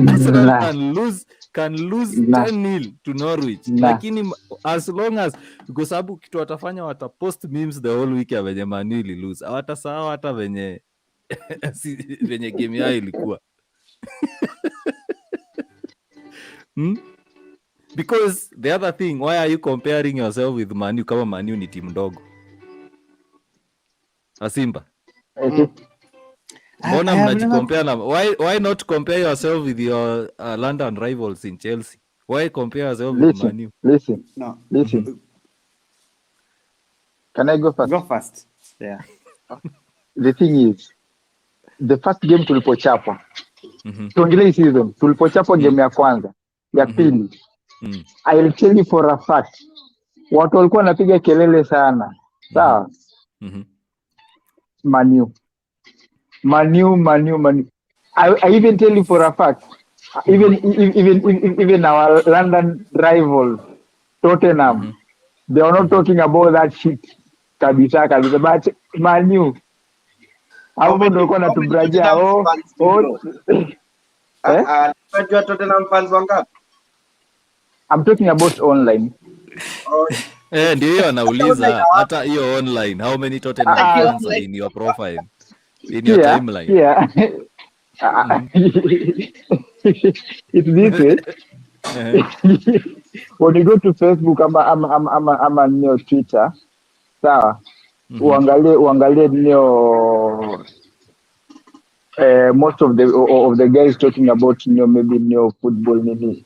Arsenal can lose 10-0 to Norwich, lakini as long as, kwa sababu kitu watafanya, watapost memes the whole week ya venye Man U ili lose. Hawatasahau hata venye game yao ilikuwa. Because the other thing, why are you comparing yourself with Man U kama Man U ni timu ndogo? Asimba. Mbona mnajicompare na why not compare yourself with your London rivals in Chelsea? Why compare yourself with Man U? Listen. Can I go first? Go first. Yeah. The thing is, the first game tulipochapa, tuongelee season, tulipochapa game ya kwanza, ya pili, I'll tell you for a fact, watu walikuwa wanapiga kelele sana. Sawa? Man U. I even tell you for a fact, even our London rivals, Tottenham, they are not talking about that shit. Kabisa. But Man U, how many people want to brag? Tottenham fans wangapi? I'm talking about online. Ndio hiyo anauliza, hata hiyo online, how many Tottenham fans are in your profile? In your timeline. Yeah. It's this way. When you go to Facebook, I'm on your Twitter. Sawa. Uangalie most of the guys talking about maybe football, maybe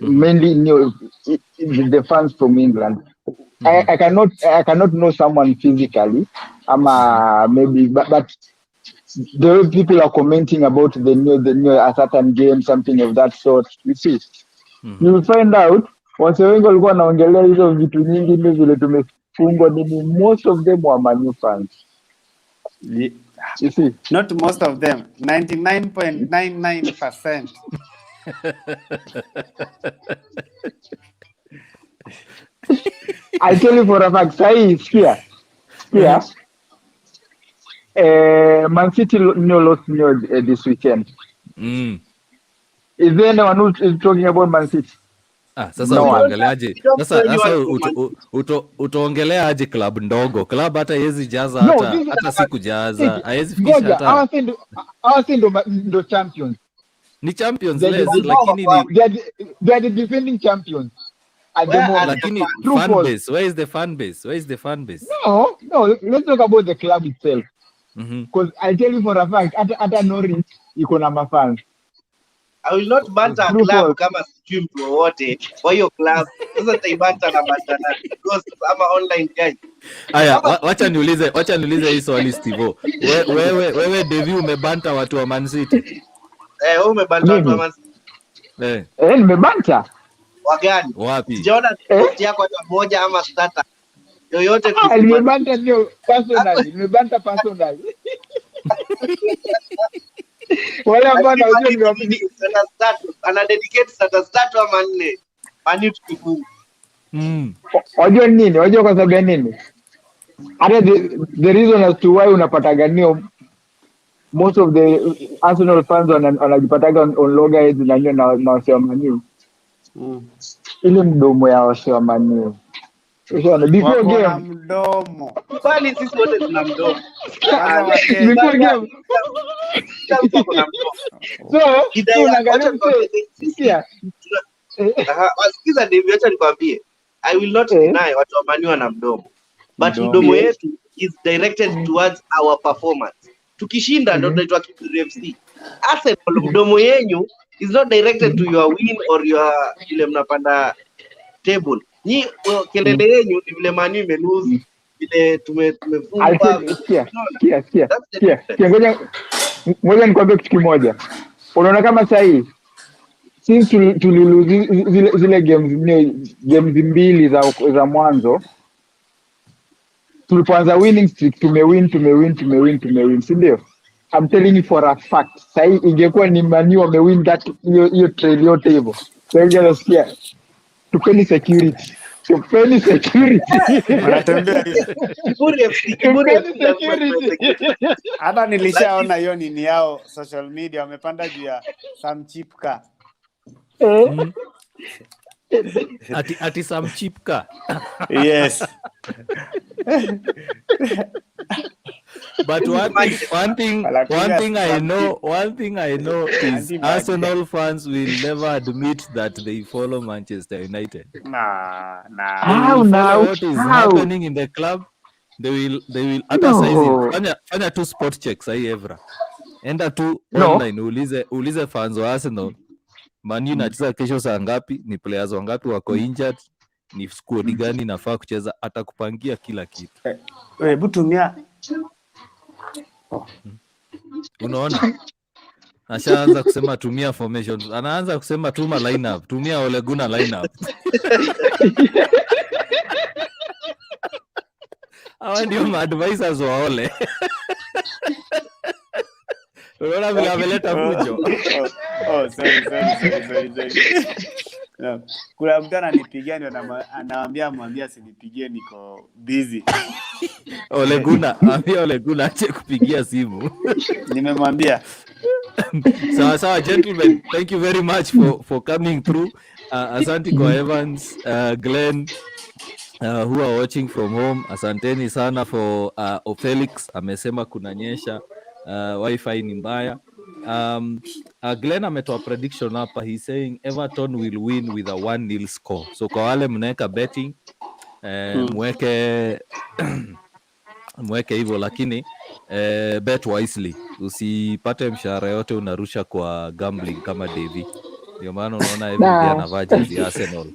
mainly the fans from England. I cannot know someone physically. Maybe, but the people are commenting about the new a certain game, something of that sort. You see, you will find out wase wengi walikuwa wanaongelea hizo vitu nyingi vile tumefungwa nini. Most of them were Man U fans. You see, not most of them, 99.99%. I tell you for a fact, here. Man City lost this weekend. Is there anyone who is talking about Man City? Sasa unaongeleaje? Sasa utaongeleaje club ndogo? Club hata haiwezi jaza hata siku jaza. Haiwezi fikisha hata. Hawa ndo champions. Ni champions lakini they are the defending champions. Lakini fan base, where is the fan base? No, let's talk about the club itself. Because I tell you for a fact, hata Norwich iko na mafans. I will not banter a club kama sijui mtu wowote kwa hiyo club. Sasa taibanta na bantana because ama online guy. Aya, wacha niulize hii swali Steve. Wewe Devi umebanta watu wa Man City? Wewe umebanta watu wa Man City? Nimebanta. Wagani. Wapi? Sijaona post yako hata moja ama starter. Yoyote Nimebanta ndio personally. Wale ambao najua ni ana dedicate status 3 ama 4. Mani tukifunga. Wajua nini? Wajua kwa sababu nini? Hata the reason as to why unapata ganio most of the Arsenal fans wanajipataga on loggerheads na wasio Manu. Ile mdomo ya wasio Manu. Before game mdomo. Bali sisi wote tuna mdomo. Before game. So, unaangalia sikia. Wasikiza David, acha nikwambie. I will not deny watu wa Manu wana mdomo. But mdomo yetu is directed towards our performance. Tukishinda ndio tunaitwa Kiburi FC. Arsenal mdomo yenyu is not directed to your win or your ile mnapanda table. Ni kelele yenyu ni vile Manu imelose, vile tumefunga. Ngoja nikwambie kitu kimoja. Unaona kama sasa hii since tulilose zile games mbili za mwanzo, tulipoanza winning streak tumewin, si ndio? I'm telling you for a fact, sasa ingekuwa ni Manu wamewin that hiyo trail yote hivyo. Sasa unasikia tupeni security. Hata nilishaona hiyo nini yao social media wamepanda juu ya some cheap car. Ati some cheap car. Yes. But one thing I know is Arsenal fans will never admit that they follow Manchester United. Nah. What is happening in the club? They will fanya tu spot checks Evra. Enda tu online ulize fans wa Arsenal. Man U inacheza kesho saa ngapi? Ni players wangapi wako injured? Ni squad gani nafaa kucheza? Atakupangia kila kitu. Hebu tumia. Unaona? Ashaanza kusema tumia formation. Anaanza kusema tuma lineup. Tumia Ole Gunnar lineup. Hawa ndio advisors wa Ole. Unaona vile ameleta fujo. Sorry. Kuna mtu ananipigia ndio anawaambia sinipigie niko busy. Ole Gunnar ache kupigia simu. Nimemwambia. Sawa gentlemen, thank you very much for coming through. Asante kwa Evans, Glenn, who are watching from home. Asanteni sana for Felix amesema kunanyesha, wifi ni mbaya. Glenn ametoa prediction hapa. He's saying Everton will win with a 1-0 score. So kwa wale mnaweka betting, mweke hivyo, lakini bet wisely. Usipate mshahara yote unarusha kwa gambling kama Davy. Ndio maana unaona everyday anavaa jezi ya Arsenal.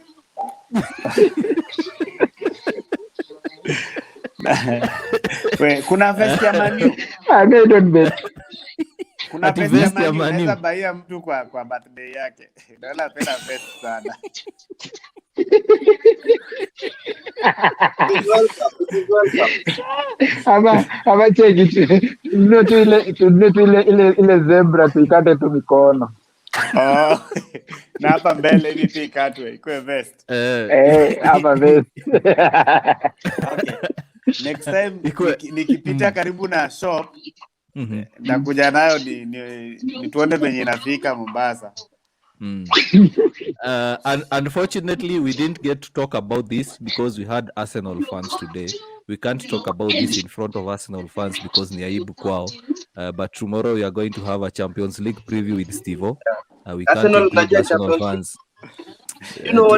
Kuna vest ya Manu. I don't bet. Kuna vest ya Manu. Unaweza buy mtu kwa birthday yake. Ndio napenda vest sana. Ama cheki ile zebra tuikate tu mikono. Na hapa mbele hivi pikatwe ikuwe vest. Hapa vest. Okay. Next time nikipita karibu na shop nakuja nayo ni tuone venye inafika Mombasa. Unfortunately, we didn't get to talk about this because we had Arsenal fans today. We can't talk about this in front of Arsenal fans because ni aibu kwao. But tomorrow we are going to have a Champions League preview with Steve-O. We can't include Arsenal fans.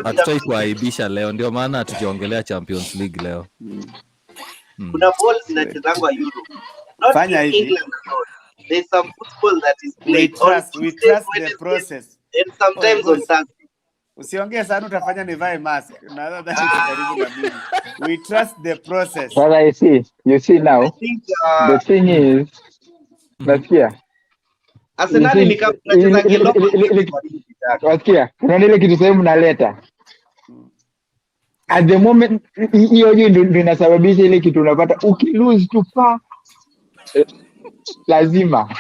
Hatutai kuaibisha leo, ndio maana hatujaongelea Champions League leo. Kuna balls zinachezangwa Euro. Fanya hivi. There's some football that is played. We trust the process. And sometimes on Thursday. Usiongee sana utafanya nivae mask. Karibu na mimi. We trust the process. Well, you see now. I think, the thing is, nasikia. Arsenal ni kama tunacheza kidogo. Nasikia. Kuna ile kitu sasa mnaleta. at the moment hiyo ndio inasababisha ile kitu unapata ukilose tu pa lazima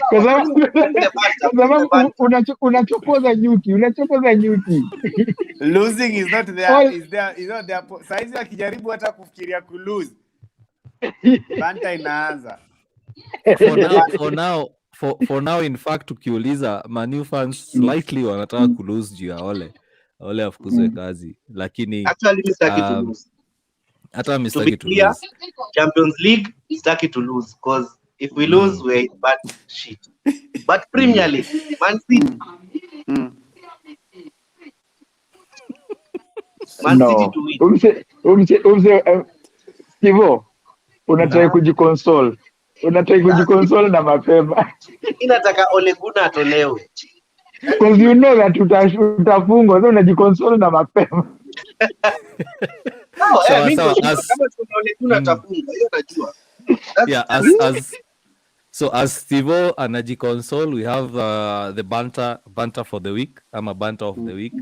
kwa sababu unachokoza nyuki Losing is not there, is not there. Saizi akijaribu hata kufikiria kulose, banta inaanza. For now in fact ukiuliza Manu fans slightly wanataka kulose juu ya Ole afukuzwe kazi, lakini actually mistake to lose. Hata mistake to lose. Champions League mistake to lose because if we lose we're in bad shit. But Premier League, Man City. Man City to win. Hivyo unataka kujiconsole. Na mapema. Inataka Ole Gunnar atolewe. Because you know that utafungwa, so unajiconsole na mapema. As Stivo anajiconsole, we have the banter for the week. I'm a banter of the week.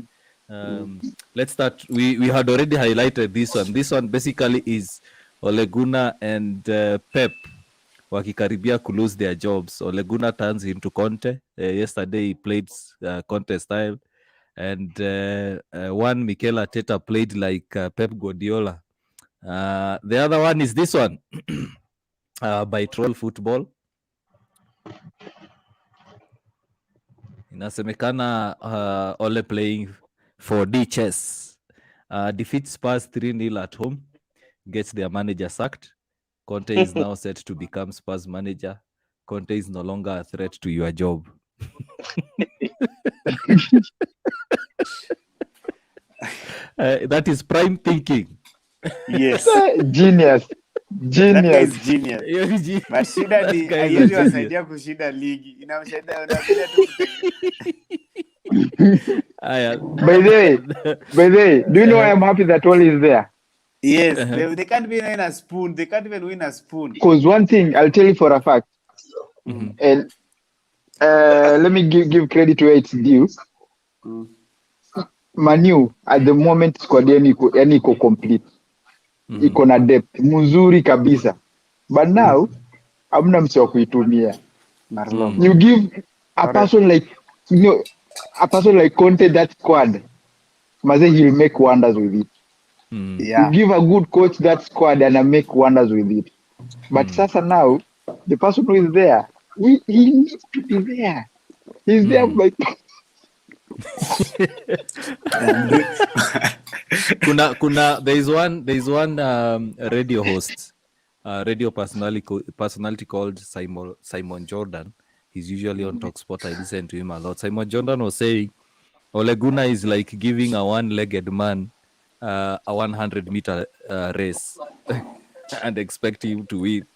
Let's start. We had already highlighted this one. This one basically is Ole Gunnar and Pep wakikaribia to lose their jobs. Ole Gunnar turns into Conte. Yesterday he played Conte style, and one Mikel Arteta played like Pep Guardiola. The other one is this one by Troll Football. Inasemekana Ole playing 4D chess. Defeats Spurs 3-0 at home. Gets their manager sacked. Conte is now set to become Spurs manager. Conte is no longer a threat to your job. That is prime thinking. Yes. Genius. That guy is genius. But shida ni hiyo wasaidia kushinda ligi. Inamsaidia unapenda tu. By the way, do you know why I'm happy that Ole is there? Yes, they can't even win a spoon. They can't even win a spoon. Because one thing I'll tell you for a fact, and let me give credit to where it's due. Manu at the moment squad yani iko complete. Iko na depth mzuri kabisa. But now hamna mse wa kuitumia. You give a person like Conte that squad, maze he'll make wonders with it. Yeah. You give a good coach that squad and I make wonders with it. But sasa now, the person who is there, he needs to be there. He's there by there is one radio host, radio personality called Simon Jordan. He's usually on TalkSport. I listen to him a lot. Simon Jordan was saying Ole Gunnar is like giving a one-legged man a 100-meter race and expect him to win.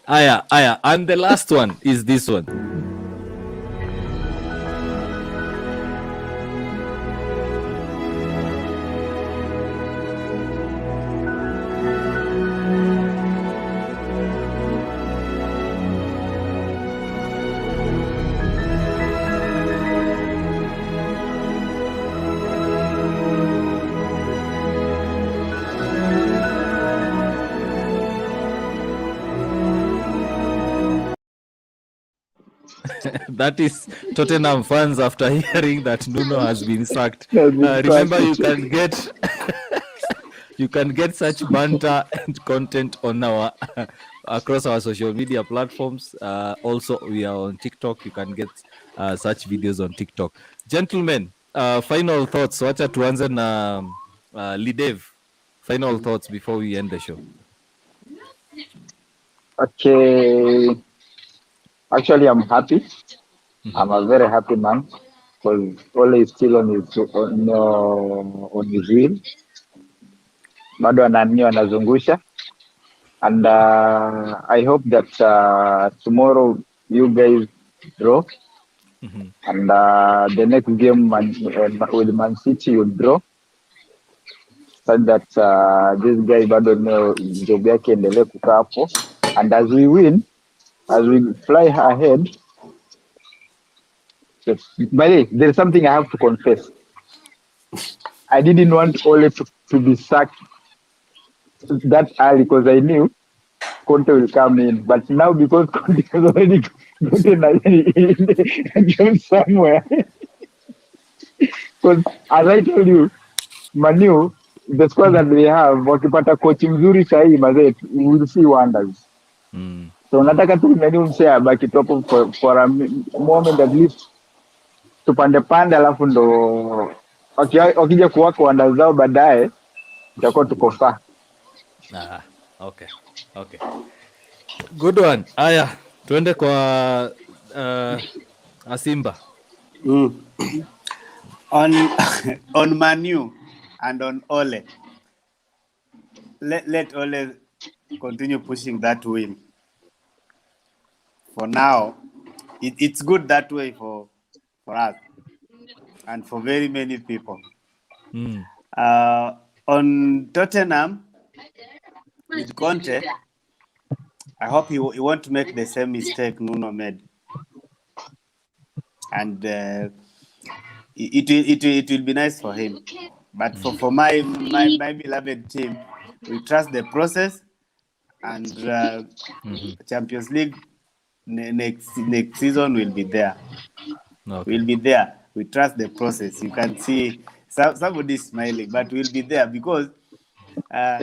Aya. And the last one is this one. That is Tottenham fans after hearing that Nuno has been sacked. Remember, you can get such banter and content on our across our social media platforms. Also, we are on TikTok. You can get such videos on TikTok. Gentlemen, final thoughts. Wacha tuanze na Lidev. Final thoughts before we end the show. Okay. Actually, I'm happy. I'm a very happy man because Ole is still on his wheel. Bado anazungusha. And I hope that tomorrow you guys draw. And the next game with Man City will draw. So that this guy bado job yake endelee kukaa hapo. And as we win, as we fly ahead, by the way, there's something I have to confess. I didn't want Ole to be sacked that early because I knew Conte will come in. But now because Conte has already gotten a job somewhere, because as I told you, Manu, the squad that they have, wakipata coach mzuri sahi mazet, we will see wonders. So nataka tu nani umse abaki top for a moment at least tupande pande, alafu ndo wakija kuwaka wonders zao baadaye itakuwa tuko faa. Okay. Good one. Aya, tuende kwa Asimba. On Manu and on Ole. Let Ole continue pushing that win. For now, it's good that way for us and for very many people. On Tottenham with Conte, I hope he won't make the same mistake Nuno made, and it will be nice for him. But for my beloved team, we trust the process, and Champions League next season will be there. Okay. We'll be there. We trust the process. You can see somebody smiling, but we'll be there because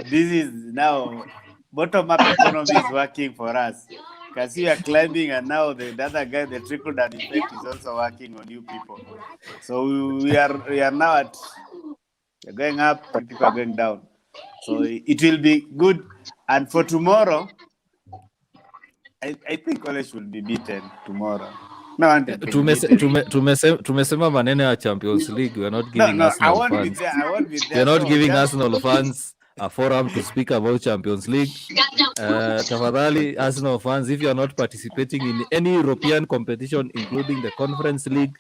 this is now bottom-up economy is working for us. Because you are climbing, and now the other guy, the trickle-down effect, is also working on you people. So we are now going up, people are going down. So it will be good. And for tomorrow, I think Ole should be beaten tomorrow. No, tumesema maneno ya Champions League. We are not giving Arsenal fans. I won't be there. We are not giving Arsenal fans a forum to speak about Champions League. Tafadhali, Arsenal fans, if you are not participating in any European competition, including the Conference League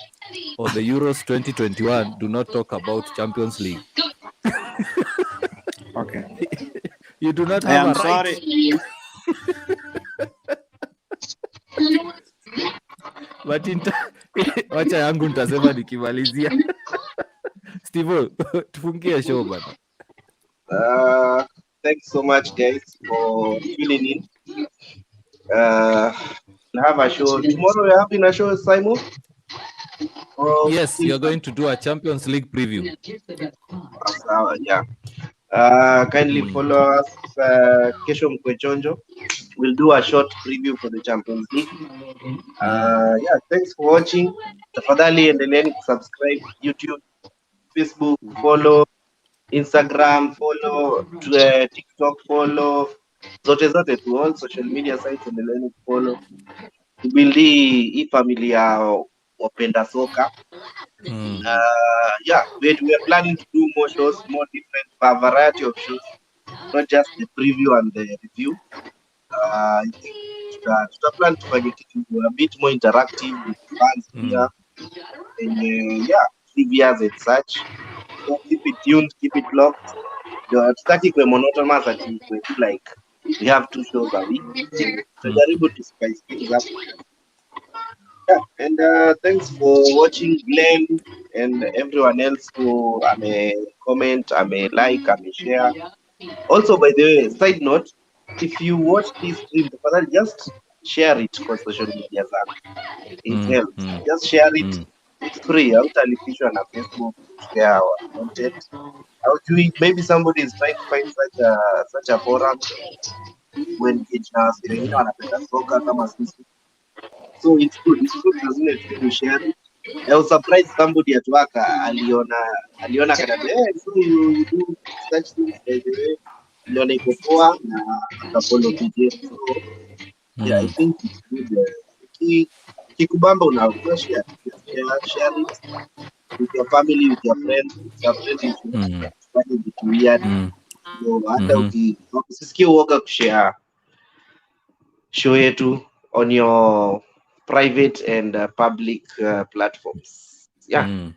or the Euros 2021, do not talk about Champions League. Okay. You do not have a right. Sorry. But wacha yangu nitasema nikimalizia. Steve, tufungie show bana. Thanks so much, guys, for tuning in. Have a show tomorrow. We're having a show, Simon. Yes, you're going to do a Champions League preview. Yeah. Kindly follow us. Kesho Mkwechonjo. We'll do a short preview for the Champions League. Yeah, thanks for watching. Tafadhali endeleeni subscribe YouTube, Facebook, follow Instagram, follow TikTok, follow zote to all social media sites, endeleeni follow. Build hii family ya wapenda soka. Yeah, we are planning to do more shows, more different, a variety of shows, not just the preview and the review. I think plan to find it a bit more interactive with fans here, and yeah, trivias and such. So keep it tuned, keep it locked. Static monotonous at like we have 2 shows a week. So you're able to spice things up. Yeah, and thanks for watching, Glenn, and everyone else who may comment, may like, may share. Also, by the way, side note, if you watch this stream, just share it for social media. It helps. Just share it. It's free. I'll tell you on Facebook to share our content. Maybe somebody is trying to find such a forum when it's us. So it's good. It's good, isn't it, to share it? I was surprised somebody at work, Aliona so you do such things, by the way. Aliona iko poa na akafollow PJ. So yeah, I think it's good. Kikubamba una share it with your family, with your friends. With your friends, you should find it weird. So hata usisikie uoga kushare show yetu on your private and public platforms. Yeah.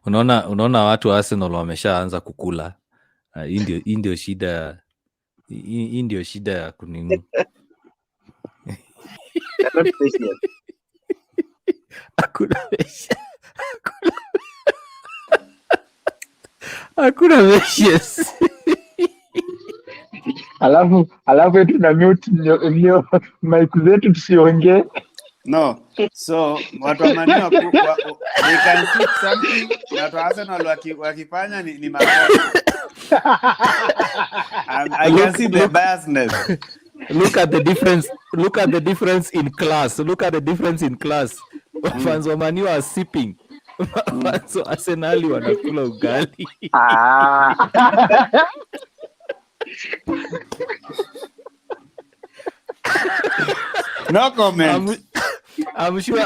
Unaona watu Arsenal wameshaanza kukula. Hii ndio shida. Hii ndio shida ya kunini. Hakuna meshes. Alafu tuna mute mic zetu tusiongee. No. So watu wa Man U they can see something that Arsenal wakifanya ni makosa. I can see the biasness. Look at the difference in class. Fans wa Man U are sipping. Fans wa Arsenal wanakula ugali. No comment. I'm sure.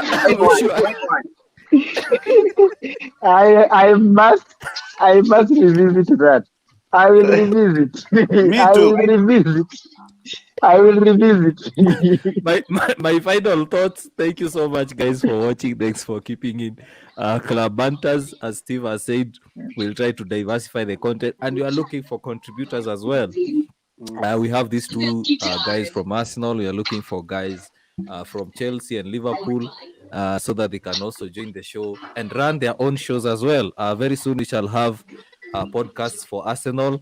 I must revisit that. I will revisit. Me too. I will revisit. my final thoughts. Thank you so much, guys, for watching. Thanks for keeping in Klub Banterz. As Steve has said, we'll try to diversify the content, and we are looking for contributors as well. We have these two guys from Arsenal. We are looking for guys from Chelsea and Liverpool, so that they can also join the show and run their own shows as well. Very soon we shall have podcasts for Arsenal.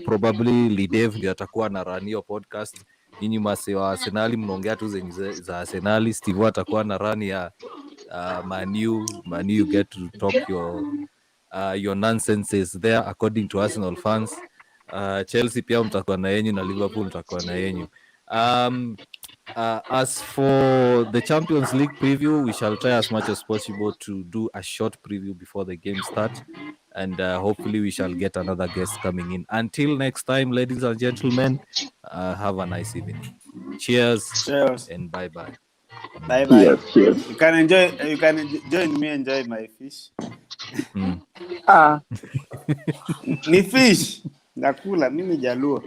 Probably Lidev ndio atakuwa na run hiyo podcast. Ninyi mase wa Arsenal mnaongea tu za Arsenal. Steve atakuwa na run ya Man U. You get to talk your nonsenses there according to Arsenal fans. Chelsea pia mtakuwa na yenyu na Liverpool mtakuwa na yenyu. As for the Champions League preview, we shall try as much as possible to do a short preview before the game starts, and hopefully we shall get another guest coming in. Until next time, ladies and gentlemen, have a nice evening. Cheers. And bye. Cheers. You can join me enjoy my fish. Ni fish nakula mimi Jaluo.